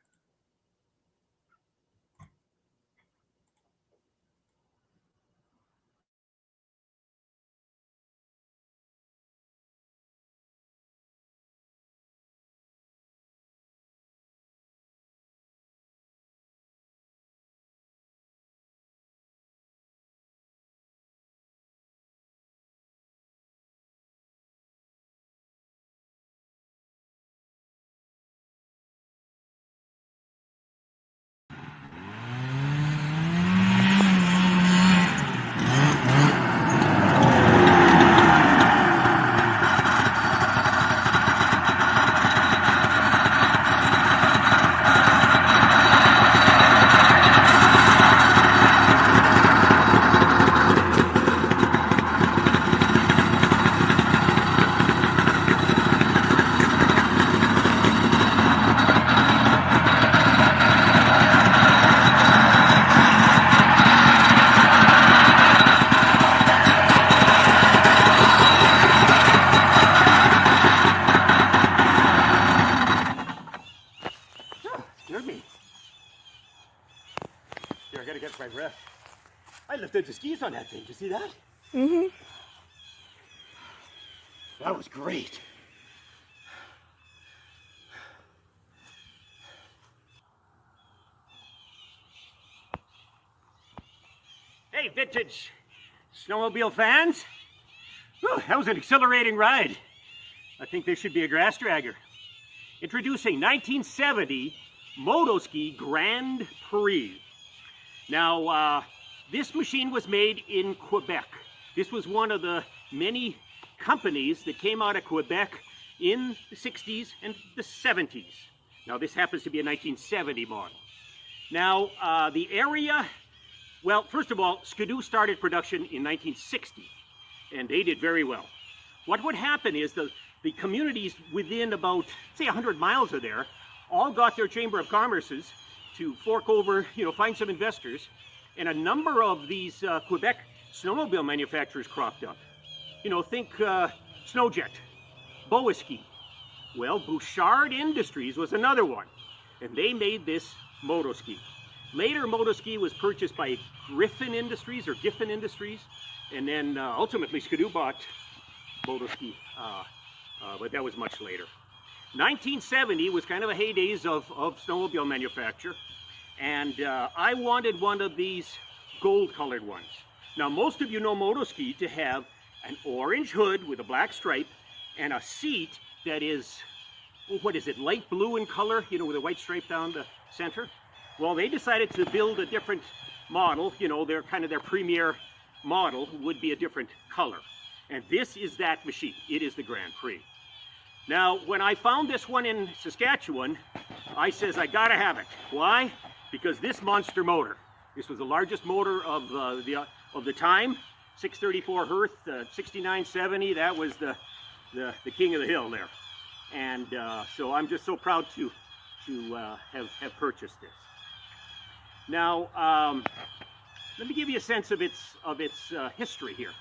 on that thing. Did you see that? Mm-hmm. That was great. Hey, Vintage Snowmobile fans. Whew, that was an exhilarating ride. I think there should be a grass dragger. Introducing 1970 Motoski Grand Prix. Now, this machine was made in Quebec. This was one of the many companies that came out of Quebec in the 60s and the 70s. Now, this happens to be a 1970 model. Now, the area, well, first of all, Skidoo started production in 1960, and they did very well. What would happen is the communities within about, say, 100 miles of there, all got their Chamber of Commerces to fork over, find some investors, and a number of these Quebec snowmobile manufacturers cropped up. Think Snowjet, Boaski. Well, Bouchard Industries was another one, and they made this motoski. Later, motoski was purchased by Giffen Industries, and then ultimately Skidoo bought motoski, but that was much later. 1970 was kind of a heydays of snowmobile manufacture, and I wanted one of these gold-colored ones. Now, most of you know motoski to have an orange hood with a black stripe and a seat that is, what is it, light blue in color, with a white stripe down the center. Well, they decided to build a different model, their premier model would be a different color. And this is that machine. It is the Grand Prix. Now, when I found this one in Saskatchewan, I says, I gotta have it. Why? Because this monster motor, this was the largest motor of the time, 634 Hearth, 6970, that was the king of the hill there. And so I'm just so proud to have purchased this. Now, let me give you a sense of its history here.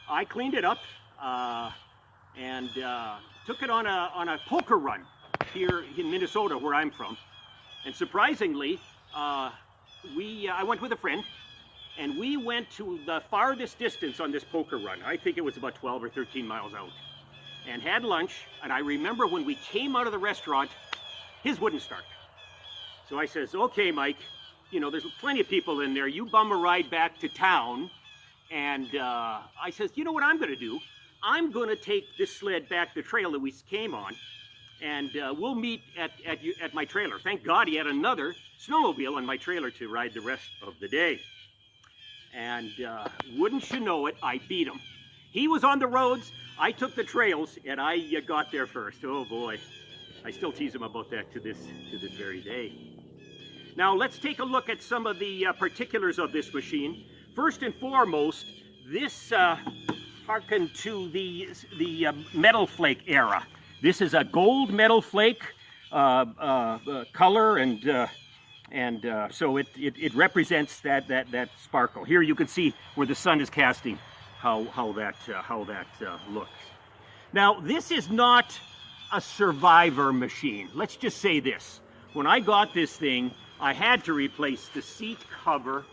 I cleaned it up and took it on a poker run here in Minnesota, where I'm from. And surprisingly, I went with a friend, and we went to the farthest distance on this poker run. I think it was about 12 or 13 miles out, and had lunch. And I remember when we came out of the restaurant, his wouldn't start. So I says, okay, Mike, there's plenty of people in there. You bum a ride back to town. And I says, you know what I'm going to do? I'm going to take this sled back the trail that we came on, and we'll meet at my trailer. Thank God he had another snowmobile on my trailer to ride the rest of the day. And wouldn't you know it, I beat him. He was on the roads, I took the trails, and I got there first. Oh boy, I still tease him about that to this very day. Now let's take a look at some of the particulars of this machine. First and foremost, this harkened to the metal flake era. This is a gold metal flake color, and so it represents that sparkle. Here you can see where the sun is casting how that looks. Now, this is not a survivor machine. Let's just say this: when I got this thing, I had to replace the seat cover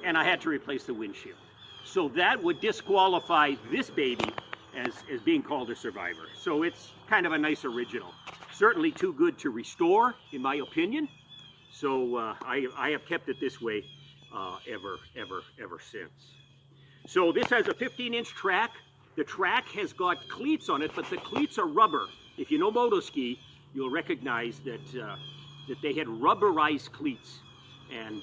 and I had to replace the windshield. So that would disqualify this baby as being called a survivor. So it's kind of a nice original. Certainly too good to restore, in my opinion. So I have kept it this way ever since. So this has a 15-inch track. The track has got cleats on it, but the cleats are rubber. If you know motoski, you'll recognize that they had rubberized cleats. And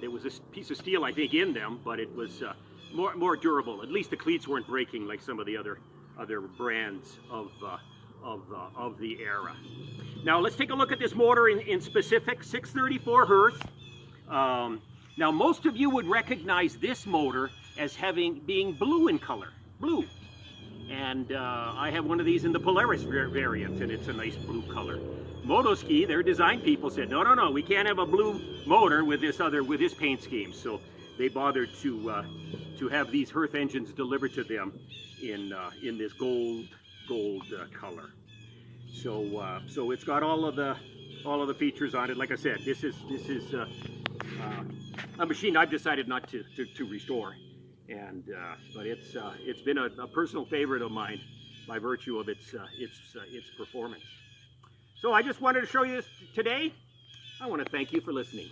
there was this piece of steel, I think, in them, but it was more durable. At least the cleats weren't breaking like some of the other brands of the era. Now let's take a look at this motor in specific, 634 Hearth. Now most of you would recognize this motor as being blue in color, blue. And I have one of these in the Polaris variant, and it's a nice blue color. Motoski, their design people said, no, we can't have a blue motor with this paint scheme. So they bothered to have these Hearth engines delivered to them in this gold color. So it's got all of the features on it. Like I said, this is a machine I've decided not to restore. and but it's been a personal favorite of mine by virtue of its performance. So I just wanted to show you this today. I want to thank you for listening.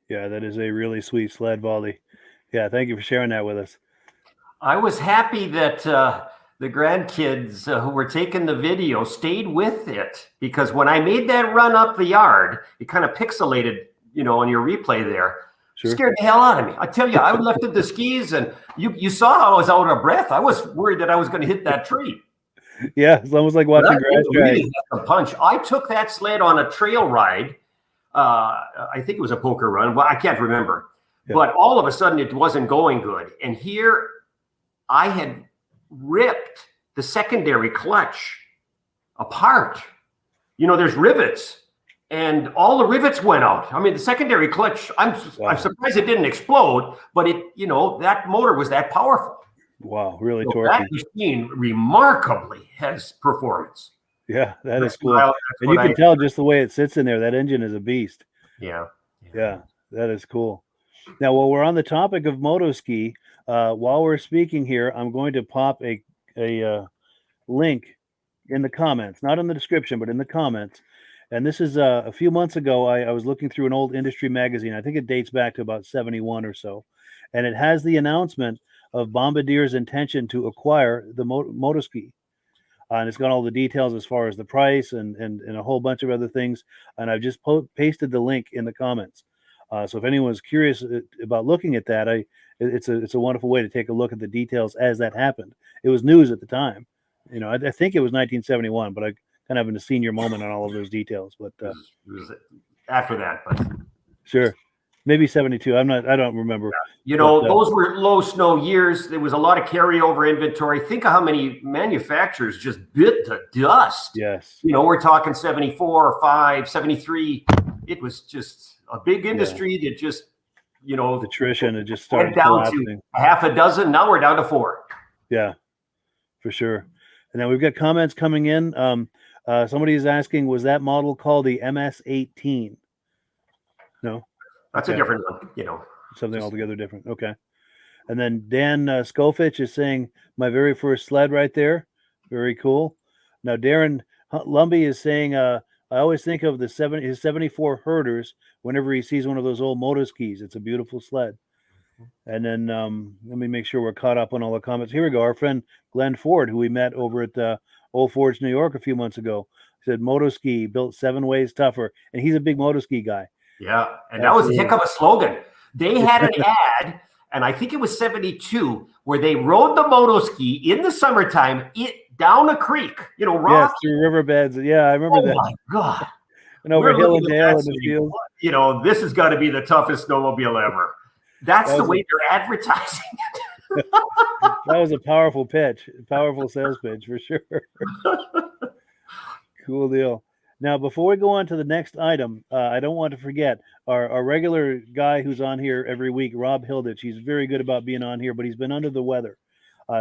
Yeah, that is a really sweet sled, VALDI. Yeah, thank you for sharing that with us. I was happy that the grandkids who were taking the video stayed with it, because when I made that run up the yard, it kind of pixelated, on your replay there. Sure. Scared the hell out of me. I tell you, I lifted the skis, and you saw how I was out of breath. I was worried that I was going to hit that tree. Yeah, it's almost like watching grass drag. Really a punch. I took that sled on a trail ride. I think it was a poker run. Well, I can't remember. Yeah. But all of a sudden, it wasn't going good. And here, I had ripped the secondary clutch apart. There's rivets, and all the rivets went out. I mean, the secondary clutch, I'm surprised it didn't explode, but that motor was that powerful. Wow, really torquey. That machine remarkably has performance. Yeah, that is cool. And you can tell just the way it sits in there. That engine is a beast. Yeah. Yeah, that is cool. Now, while we're on the topic of moto ski, while we're speaking here, I'm going to pop a link in the comments, not in the description, but in the comments. And this is a few months ago, I was looking through an old industry magazine. I think it dates back to about 71 or so. And it has the announcement of Bombardier's intention to acquire the moto ski. And it's got all the details as far as the price and a whole bunch of other things. And I've just pasted the link in the comments. So if anyone's curious about looking at that, it's a wonderful way to take a look at the details as that happened. It was news at the time. I think it was 1971, but I kind of having a senior moment on all of those details. But it was after that, but sure. Maybe 72. I don't remember. Those were low snow years. There was a lot of carryover inventory. Think of how many manufacturers just bit the dust. Yes. We're talking 74, 5, 73. It was just a big industry that just, attrition, it just started down collapsing. To a half a dozen. Now we're down to 4. Yeah, for sure. And then we've got comments coming in. Somebody is asking, was that model called the MS-18? No. That's a different one, Something altogether different. Okay. And then Dan Skofich is saying, my very first sled right there. Very cool. Now, Darren Lumbie is saying, I always think of his 74 Herders whenever he sees one of those old moto skis. It's a beautiful sled. And then let me make sure we're caught up on all the comments. Here we go. Our friend Glenn Ford, who we met over at Old Forge, New York a few months ago, said moto ski built 7 ways tougher. And he's a big moto ski guy. Yeah, and that was a heck of a slogan. They had an ad, and I think it was 72, where they rode the moto ski in the summertime down a creek, rock. Yes, through riverbeds. Yeah, I remember that. Oh, my God. And over hill and dale in the field. This has got to be the toughest snowmobile ever. That's the way they're advertising it. That was a powerful pitch, powerful sales pitch for sure. Cool deal. Now, before we go on to the next item, I don't want to forget our regular guy who's on here every week, Rob Hilditch. He's very good about being on here, but he's been under the weather.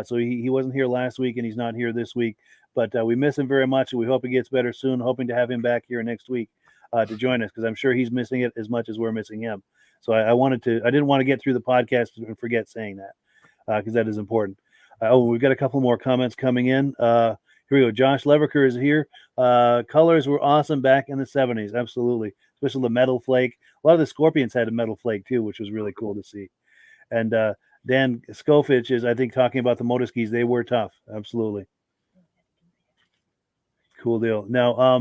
So he wasn't here last week, and he's not here this week. But we miss him very much, and we hope he gets better soon, hoping to have him back here next week to join us, because I'm sure he's missing it as much as we're missing him. So I didn't want to get through the podcast and forget saying that, because that is important. We've got a couple more comments coming in. Here we go. Josh Leverker is here. Colors were awesome back in the 70s. Absolutely. Especially the metal flake. A lot of the Scorpions had a metal flake too, which was really cool to see. And Dan Skofich is, I think, talking about the moto skis. They were tough. Absolutely. Cool deal. Now,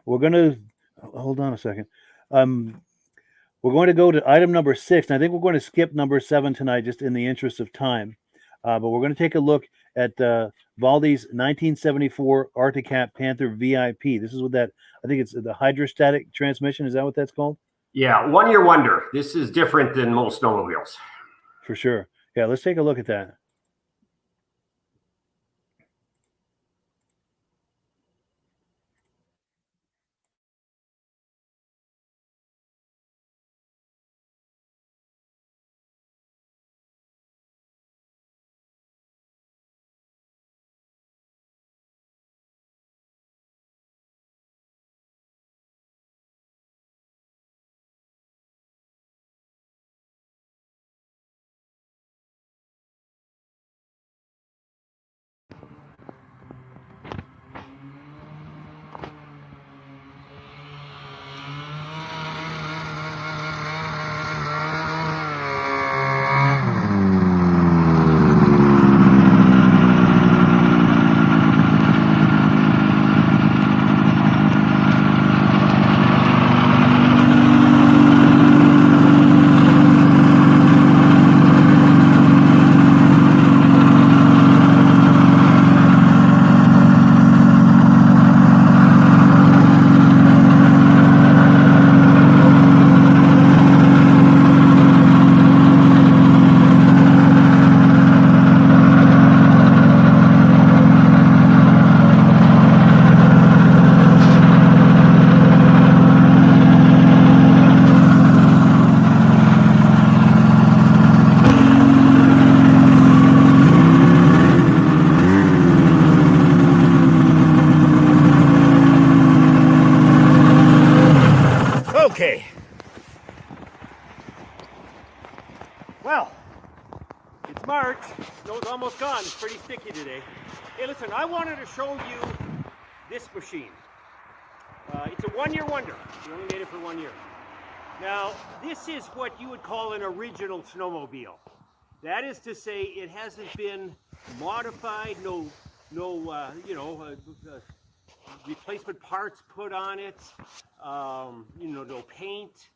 we're going to hold on a second. We're going to go to item number 6. And I think we're going to skip number 7 tonight, just in the interest of time. But we're going to take a look at VALDI's 1974 Arctic Panther VIP. This is what that, I think it's the hydrostatic transmission. Is that what that's called? Yeah, one-year wonder. This is different than most snowmobiles. For sure. Yeah, let's take a look at that. Well, it's March. Snow's almost gone. It's pretty sticky today. Hey, listen, I wanted to show you this machine. It's a one-year wonder. We only made it for 1 year. Now, this is what you would call an original snowmobile. That is to say, it hasn't been modified, no replacement parts put on it, no paint.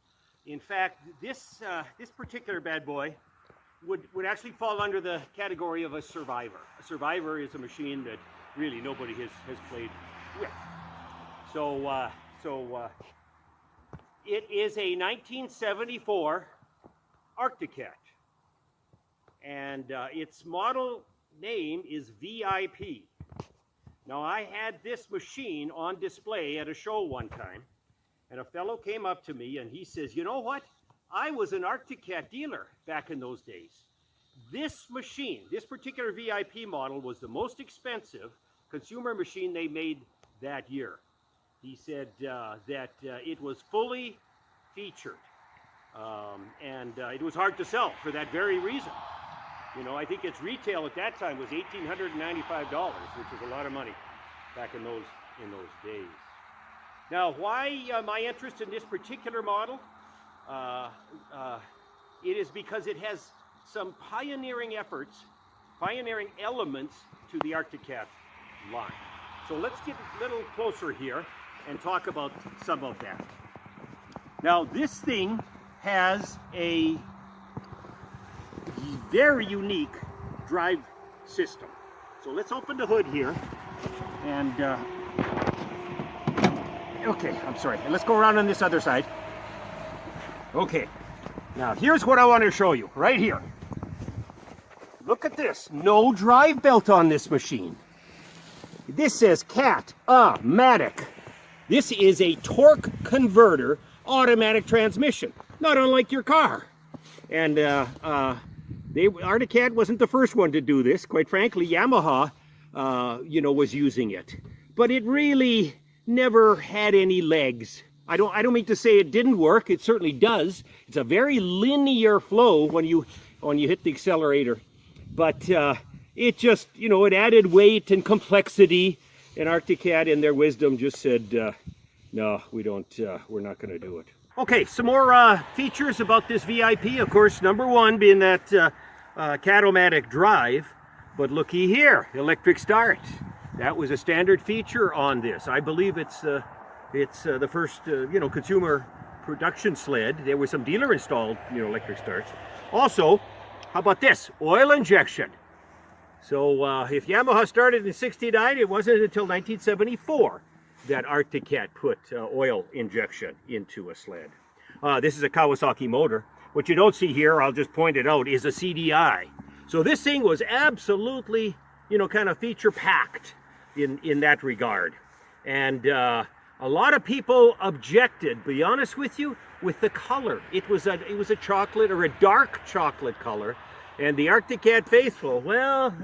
In fact, this particular bad boy would actually fall under the category of a survivor. A survivor is a machine that really nobody has played with. So it is a 1974 Arctic Cat, and its model name is VIP. Now, I had this machine on display at a show one time, and a fellow came up to me and he says, you know what? I was an Arctic Cat dealer back in those days. This machine, this particular VIP model, was the most expensive consumer machine they made that year. He said that it was fully featured, and it was hard to sell for that very reason. You know, I think its retail at that time was $1,895, which was a lot of money back in those days. Now, why my interest in this particular model? It is because it has some pioneering elements to the Arctic Cat line. So let's get a little closer here and talk about some of that. Now, this thing has a very unique drive system. So let's open the hood here and okay, I'm sorry. Let's go around on this other side. Okay, now here's what I want to show you right here. Look at this. No drive belt on this machine. This says Cat-O-Matic. This is a torque converter automatic transmission, not unlike your car. And Arctic Cat wasn't the first one to do this. Quite frankly, Yamaha, was using it, but it really never had any legs. I don't mean to say it didn't work. It certainly does. It's a very linear flow when you hit the accelerator, but it just, it added weight and complexity. And Arctic Cat, in their wisdom, just said, no, we're not going to do it. Okay, some more features about this VIP. Of course, number one being that Cat-O-Matic drive, but looky here, electric start. That was a standard feature on this. I believe it's the first consumer production sled. There was some dealer installed electric starts. Also, how about this? Oil injection. So if Yamaha started in '69, it wasn't until 1974 that Arctic Cat put oil injection into a sled. This is a Kawasaki motor. What you don't see here, I'll just point it out, is a CDI. So this thing was absolutely, kind of feature packed in that regard. And a lot of people objected, to be honest with you, with the color. It was a chocolate or a dark chocolate color. And the Arctic Cat faithful, well,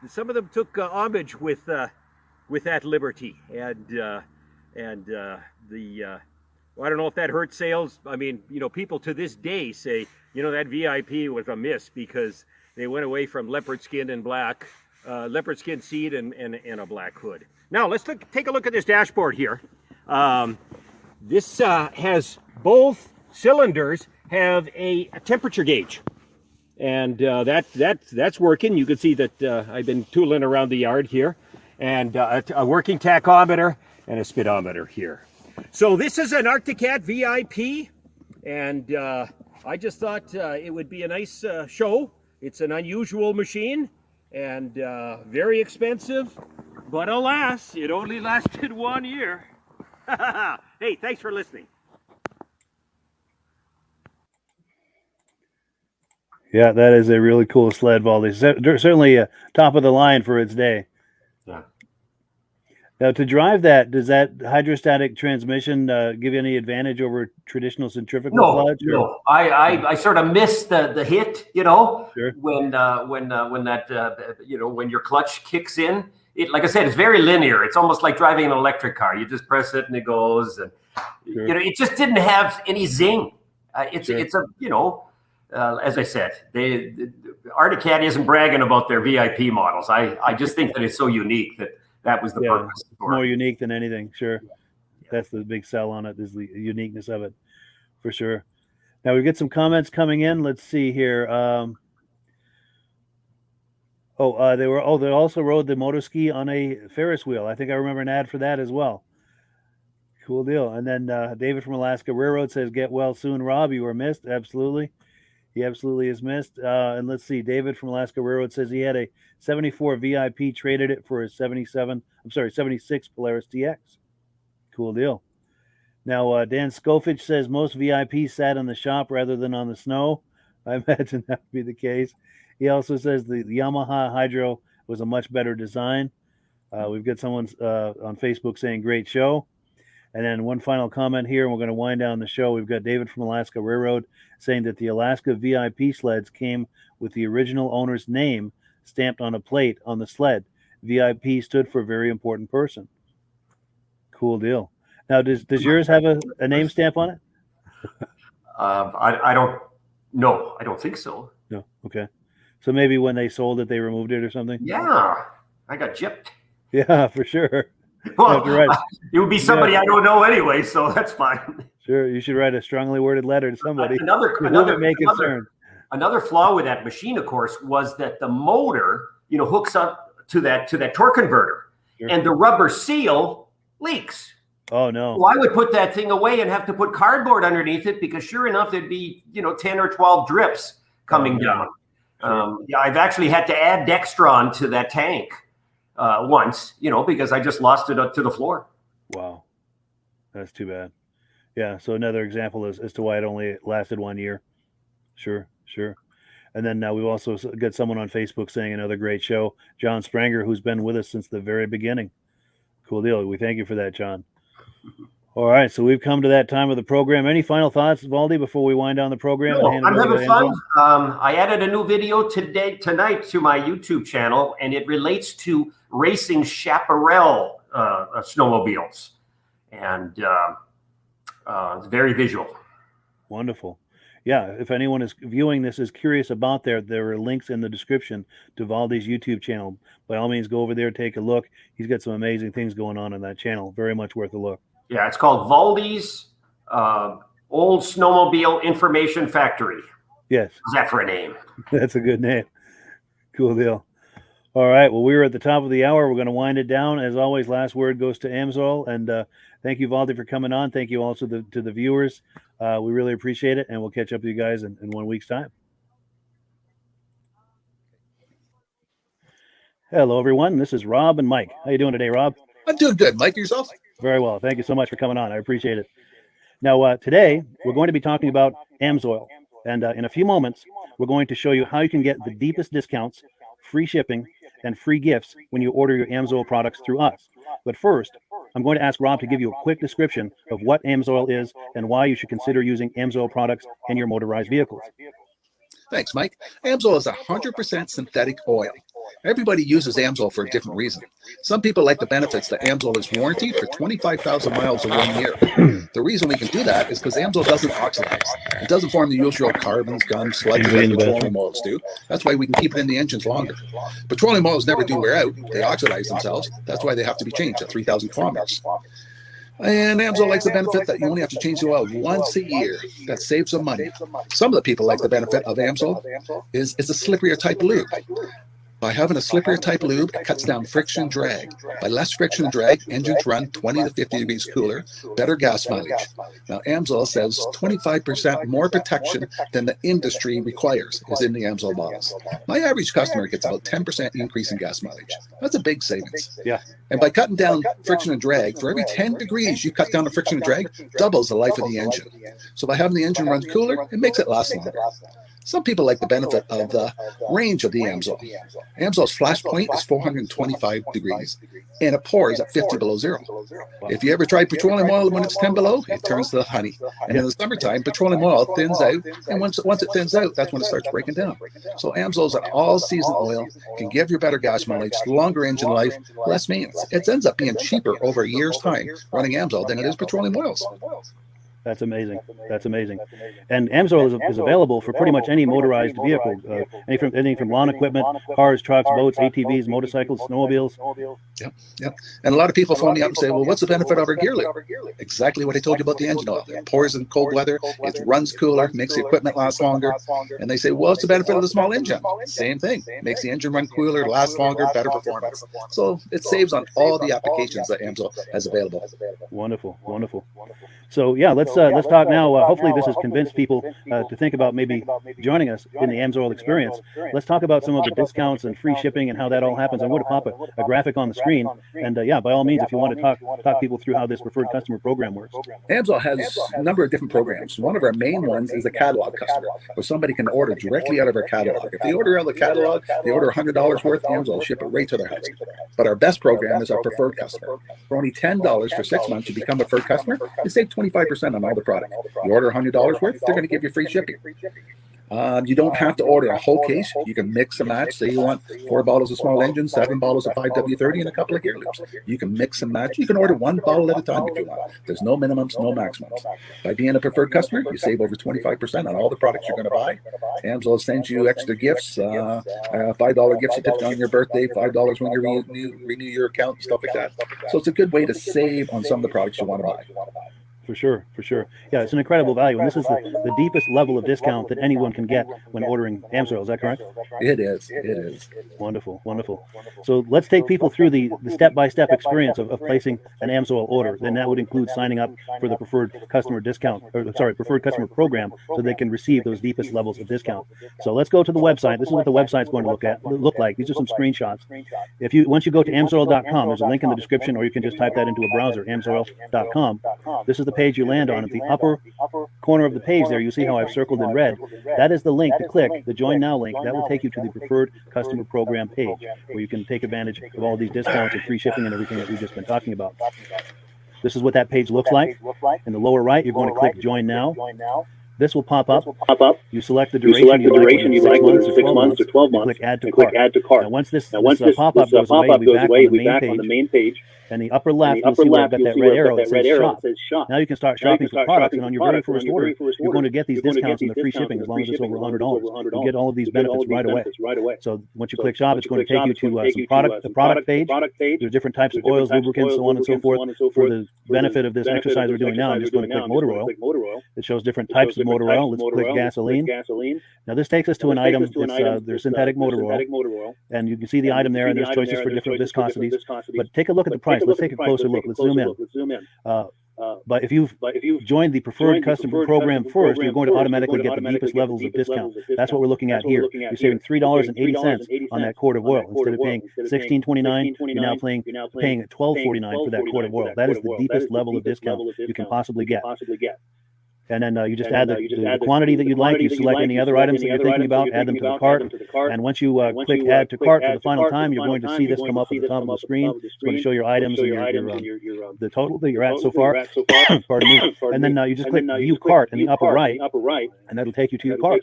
some of them took homage with that liberty, and I don't know if that hurt sales. I mean, people to this day say, that VIP was a miss because they went away from leopard skin and black, leopard skin seat and a black hood. Now let's take a look at this dashboard here. This has both cylinders have a temperature gauge. And that's working. You can see that I've been tooling around the yard here, and a working tachometer and a speedometer here. So this is an Arctic Cat VIP, and I just thought it would be a nice show. It's an unusual machine and very expensive, but alas, it only lasted 1 year. Hey, thanks for listening. Yeah, that is a really cool sled, Valdi. Certainly top of the line for its day. Yeah. Now, to drive that, does that hydrostatic transmission give you any advantage over traditional centrifugal clutch? No. I sort of missed the hit, Sure. when your clutch kicks in. It, like I said, it's very linear. It's almost like driving an electric car. You just press it and it goes, and Sure. it just didn't have any zing. It's Sure. it's a as I said, Arctic Cat isn't bragging about their VIP models. I just think that it's so unique that was the purpose. More unique than anything. Sure. That's the big sell on it, is the uniqueness of it, for sure. Now we get some comments coming in. Let's see here. They also rode the motor ski on a Ferris wheel. I think I remember an ad for that as well. Cool deal. And then David from Alaska Railroad says, "Get well soon, Rob. You were missed." Absolutely. He absolutely is missed. And let's see. David from Alaska Railroad says he had a 74 VIP, traded it for a 76 Polaris TX. Cool deal. Now, Dan Scofich says most VIPs sat in the shop rather than on the snow. I imagine that would be the case. He also says the Yamaha Hydro was a much better design. We've got someone on Facebook saying great show. And then one final comment here, and we're going to wind down the show. We've got David from Alaska Railroad saying that the Alaska VIP sleds came with the original owner's name stamped on a plate on the sled. VIP stood for very important person. Cool deal. Now, does yours have a name stamp on it? I don't know. I don't think so. No. Okay. So maybe when they sold it, they removed it or something? Yeah. I got gypped. Yeah, for sure. Well, it would be somebody I don't know anyway, so that's fine. Sure. You should write a strongly worded letter to somebody. Another flaw with that machine, of course, was that the motor, hooks up to that torque converter, sure, and the rubber seal leaks. Oh no! Well, I would put that thing away and have to put cardboard underneath it, because sure enough, there'd be 10 or 12 drips coming down. Sure. I've actually had to add Dextron to that tank once, because I just lost it up to the floor. Wow, that's too bad. Yeah. So another example as to why it only lasted 1 year. Sure. And then we've also got someone on Facebook saying another great show, John Spranger, who's been with us since the very beginning. Cool deal. We thank you for that, John. All right, so we've come to that time of the program. Any final thoughts, Valdi, before we wind down the program? No, I'm having fun. I added a new video tonight to my YouTube channel, and it relates to racing chaparral snowmobiles, and it's very visual. Wonderful. Yeah, if anyone is viewing this is curious about there are links in the description to Valdi's YouTube channel. By all means, go over there, take a look. He's got some amazing things going on that channel. Very much worth a look. Yeah, it's called Valdi's Old Snowmobile Information Factory. Yes. Is that for a name? That's a good name. Cool deal. All right, well, we're at the top of the hour. We're going to wind it down. As always, last word goes to AMSOIL. And thank you, Valdi, for coming on. Thank you also to the viewers. We really appreciate it, and we'll catch up with you guys in 1 week's time. Hello, everyone. This is Rob and Mike. How you doing today, Rob? I'm doing good. Mike, yourself? Very well. Thank you so much for coming on. I appreciate it. Now, today, we're going to be talking about AMSOIL. And in a few moments, we're going to show you how you can get the deepest discounts, free shipping, and free gifts when you order your AMSOIL products through us. But first, I'm going to ask Rob to give you a quick description of what AMSOIL is and why you should consider using AMSOIL products in your motorized vehicles. Thanks, Mike. AMSOIL is 100% synthetic oil. Everybody uses AMSOIL for a different reason. Some people like the benefits that AMSOIL is warranted for 25,000 miles or 1 year. The reason we can do that is because AMSOIL doesn't oxidize. It doesn't form the usual carbons, gums, sludges like petroleum oils do. That's why we can keep it in the engines longer. Petroleum oils never do wear out. They oxidize themselves. That's why they have to be changed at 3,000 kilometers. And AMSOIL likes the benefit that you only have to change the oil once a year. That saves some money. Some of the people like the benefit of AMSOIL is it's a slipperier type lube. By having a slipperier type lube, it cuts down friction and drag. By less friction and drag, engines run 20 to 50 degrees cooler, better gas mileage. Now, AMSOIL says 25% more protection than the industry requires is in the AMSOIL models. My average customer gets about 10% increase in gas mileage. That's a big savings. Yeah. And by cutting down friction and drag, for every 10 degrees you cut down the friction and drag, doubles the life of the engine. So by having the engine run cooler, it makes it last longer. Some people like the benefit of the range of the AMSOIL. AMSOIL's flash point is 425 degrees, and it pours at 50 below zero. If you ever try petroleum oil when it's 10 below, it turns to honey. And in the summertime, petroleum oil thins out, and once it thins out, that's when it starts breaking down. So AMSOIL is an all-season oil, can give you better gas mileage, longer engine life, less maintenance. It ends up being cheaper over a year's time running AMSOIL than it is petroleum oils. That's amazing. That's amazing. And AMSOIL is available for pretty much any motorized vehicle, anything from lawn equipment, cars, trucks, boats, ATVs, motorcycles, snowmobiles. Yep, yep. And a lot of people phone me up and say, well, what's the benefit of our gear leaf? Exactly what I told you about the engine oil. It pours in cold weather, it runs cooler, makes the equipment last longer. And they say, well, what's the benefit of the small engine? Same thing. Makes the engine run cooler, last longer, better performance. So it saves on all the applications that AMSOIL has available. Wonderful, wonderful. So yeah, let's talk now. Hopefully this has convinced people to think about maybe joining us in the AMSOIL experience. Let's talk about some of the discounts and free shipping and how that all happens. I'm going to pop a graphic on the screen, and yeah, by all means, if you want to talk people through how this preferred customer program works. AMSOIL has a number of different programs. One of our main ones is a catalog customer, where somebody can order directly out of our catalog. If they order out of the catalog, they order $100 worth, AMSOIL will ship it right to their house. But our best program is our preferred customer. For only $10 for 6 months, you become a preferred customer. You save 25% on all the product. You order $100 worth, they're going to give you free shipping. You don't have to order a whole case. You can mix and match. Say you want 4 bottles of small engine, 7 bottles of 5W30, and a couple of gear loops. You can mix and match. You can order 1 bottle at a time if you want. There's no minimums, no maximums. By being a preferred customer, you save over 25% on all the products you're going to buy. AMSOIL sends you extra gifts, $5 gift certificate on your birthday, $5 when you renew your account, stuff like that. So it's a good way to save on some of the products you want to buy. For sure, for sure. Yeah, it's an incredible value, and this is the deepest level of discount that anyone can get when ordering AMSOIL. Is that correct? It is. It is. Wonderful, wonderful. So let's take people through the step-by-step experience of placing an AMSOIL order. Then that would include signing up for the preferred customer discount, preferred customer program, so they can receive those deepest levels of discount. So let's go to the website. This is what the website's going to look like. These are some screenshots. Once you go to AMSOIL.com, there's a link in the description, or you can just type that into a browser, AMSOIL.com. This is the page you land on. At the upper corner of the page there, you see how I've circled in red. That is the link to click, the Join Now link. That will take you to the preferred customer program page, where you can take advantage of all these discounts and free shipping and everything that we've just been talking about. This is what that page looks like. In the lower right, you're going to click Join Now. This will pop up. You select the duration you like, whether it's 6 months or 12 months. Click Add to Cart. Now, once this pop-up goes away, we'll be back on the main page. And the upper left, you'll see where I've got that red arrow that says Shop. Now you can start shopping for products, and on your very first order, you're going to get these discounts and the free shipping as long as it's over $100. You'll get all of these benefits right away. So once you click Shop, it's going to take you to the product page. There's different types of oils, lubricants, so on and so forth. For the benefit of this exercise we're doing now, I'm just going to click motor oil. It shows different types of motor oil. Let's click gasoline. Now this takes us to an item. There's synthetic motor oil, and you can see the item there, and there's choices for different viscosities. But take a look at the price. Let's take a closer look. Let's zoom in. But if you've joined the preferred customer program first, you're going to automatically get the deepest levels of discount. That's what we're looking at here. You're saving $3.80 on that quart of oil. Instead of paying $16.29, you're now paying $12.49 for that quart of oil. That is the deepest level of discount you can possibly get. And then you just add the quantity that you'd like. You select any other items that you're thinking about, add them to the cart. And once you click Add to Cart for the final time, you're going to see this come up at the top of the screen. It's going to show your items and the total that you're at so far. Pardon me. And then you just click View Cart in the upper right, and that'll take you to your cart.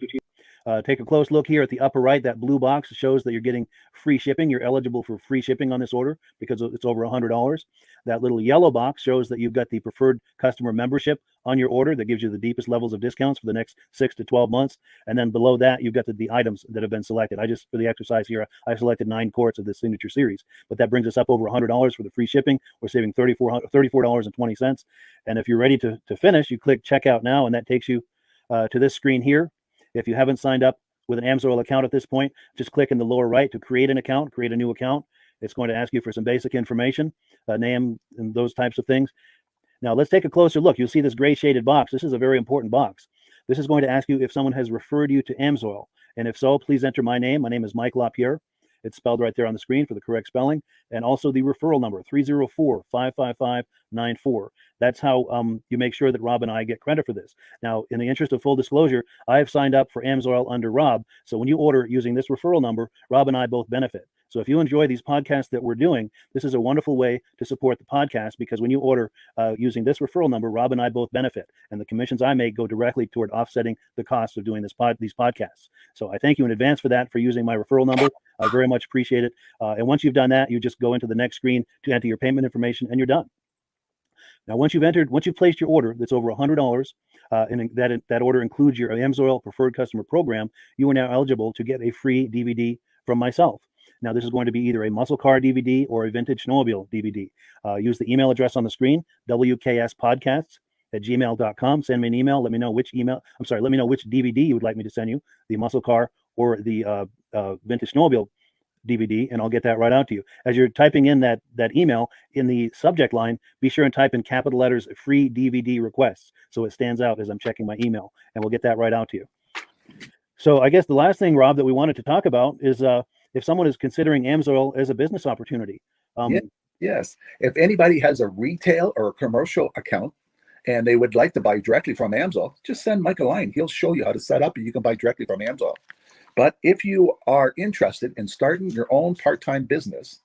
Take a close look here at the upper right. That blue box shows that you're getting free shipping. You're eligible for free shipping on this order because it's over $100. That little yellow box shows that you've got the preferred customer membership on your order that gives you the deepest levels of discounts for the next 6 to 12 months. And then below that, you've got the items that have been selected. For the exercise here, I selected 9 quarts of the signature series, but that brings us up over $100 for the free shipping. We're saving $34.20. And if you're ready to finish, you click Checkout Now, and that takes you to this screen here. If you haven't signed up with an AMSOIL account at this point, just click in the lower right to create a new account. It's going to ask you for some basic information, name and those types of things. Now let's take a closer look. You'll see this gray shaded box. This is a very important box. This is going to ask you if someone has referred you to AMSOIL. And if so, please enter my name. My name is Mike LaPierre. It's spelled right there on the screen for the correct spelling. And also the referral number, 304-555-94. That's how you make sure that Rob and I get credit for this. Now, in the interest of full disclosure, I have signed up for AMSOIL under Rob. So when you order using this referral number, Rob and I both benefit. So if you enjoy these podcasts that we're doing, this is a wonderful way to support the podcast, because when you order using this referral number, Rob and I both benefit. And the commissions I make go directly toward offsetting the cost of doing these podcasts. So I thank you in advance for using my referral number. I very much appreciate it. And once you've done that, you just go into the next screen to enter your payment information, and you're done. Now, once you've placed your order that's over $100, and that order includes your AMSOIL Preferred Customer Program, you are now eligible to get a free DVD from myself. Now, this is going to be either a muscle car DVD or a vintage snowmobile DVD. Use the email address on the screen, wkspodcasts@gmail.com. Send me an email. Let me know which DVD you would like me to send you, the muscle car or the vintage snowmobile DVD, and I'll get that right out to you. As you're typing in that email, in the subject line, be sure and type in capital letters "free DVD requests" so it stands out as I'm checking my email, and we'll get that right out to you. So I guess the last thing, Rob, that we wanted to talk about is if someone is considering AMSOIL as a business opportunity. Yes. If anybody has a retail or a commercial account and they would like to buy directly from AMSOIL, just send Mike a line. He'll show you how to set up, and you can buy directly from AMSOIL. But if you are interested in starting your own part-time business,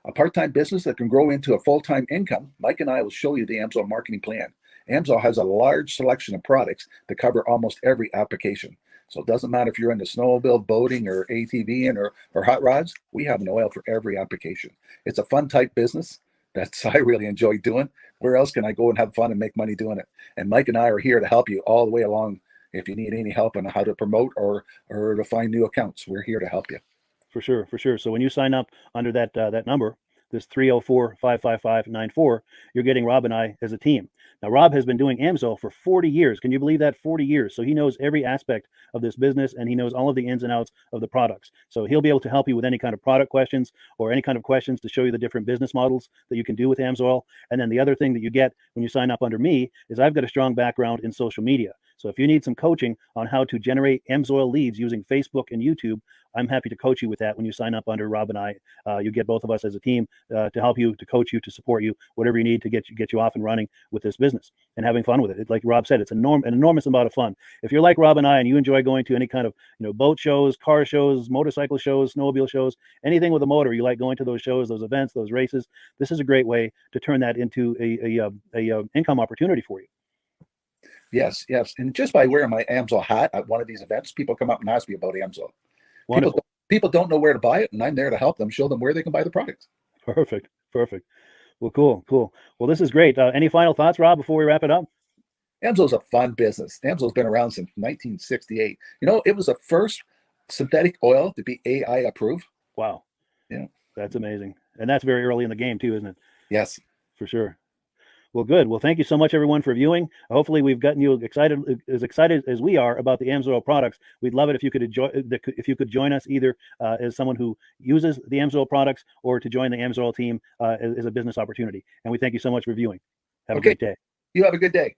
a part-time business that can grow into a full-time income, Mike and I will show you the AMSOIL marketing plan. AMSOIL has a large selection of products that cover almost every application. So it doesn't matter if you're into snowmobile, boating, or ATVing or hot rods, we have an oil for every application. It's a fun type business that's I really enjoy doing. Where else can I go and have fun and make money doing it? And Mike and I are here to help you all the way along. If you need any help on how to promote or to find new accounts, we're here to help you. For sure. So when you sign up under that number, this 304-555-94, you're getting Rob and I as a team. Now, Rob has been doing AMSOIL for 40 years. Can you believe that? 40 years. So he knows every aspect of this business, and he knows all of the ins and outs of the products. So he'll be able to help you with any kind of product questions or any kind of questions to show you the different business models that you can do with AMSOIL. And then the other thing that you get when you sign up under me is I've got a strong background in social media. So if you need some coaching on how to generate AMSOIL leads using Facebook and YouTube, I'm happy to coach you with that when you sign up under Rob and I. You get both of us as a team to help you, to coach you, to support you, whatever you need to get you off and running with this business and having fun with it. Like Rob said, it's an enormous amount of fun. If you're like Rob and I and you enjoy going to any kind of boat shows, car shows, motorcycle shows, snowmobile shows, anything with a motor, you like going to those shows, those events, those races, this is a great way to turn that into a income opportunity for you. Yes. And just by wearing my AMSOIL hat at one of these events, people come up and ask me about AMSOIL. People don't know where to buy it, and I'm there to help them, show them where they can buy the product. Perfect. Well, cool. Well, this is great. Any final thoughts, Rob, before we wrap it up? AMSOIL's a fun business. AMSOIL's been around since 1968. It was the first synthetic oil to be AI approved. Wow. Yeah. That's amazing. And that's very early in the game too, isn't it? Yes. For sure. Well, good. Well, thank you so much, everyone, for viewing. Hopefully, we've gotten you excited as we are about the AMSOIL products. We'd love it if you could join us either as someone who uses the AMSOIL products or to join the AMSOIL team as a business opportunity. And we thank you so much for viewing. Have a great day. You have a good day.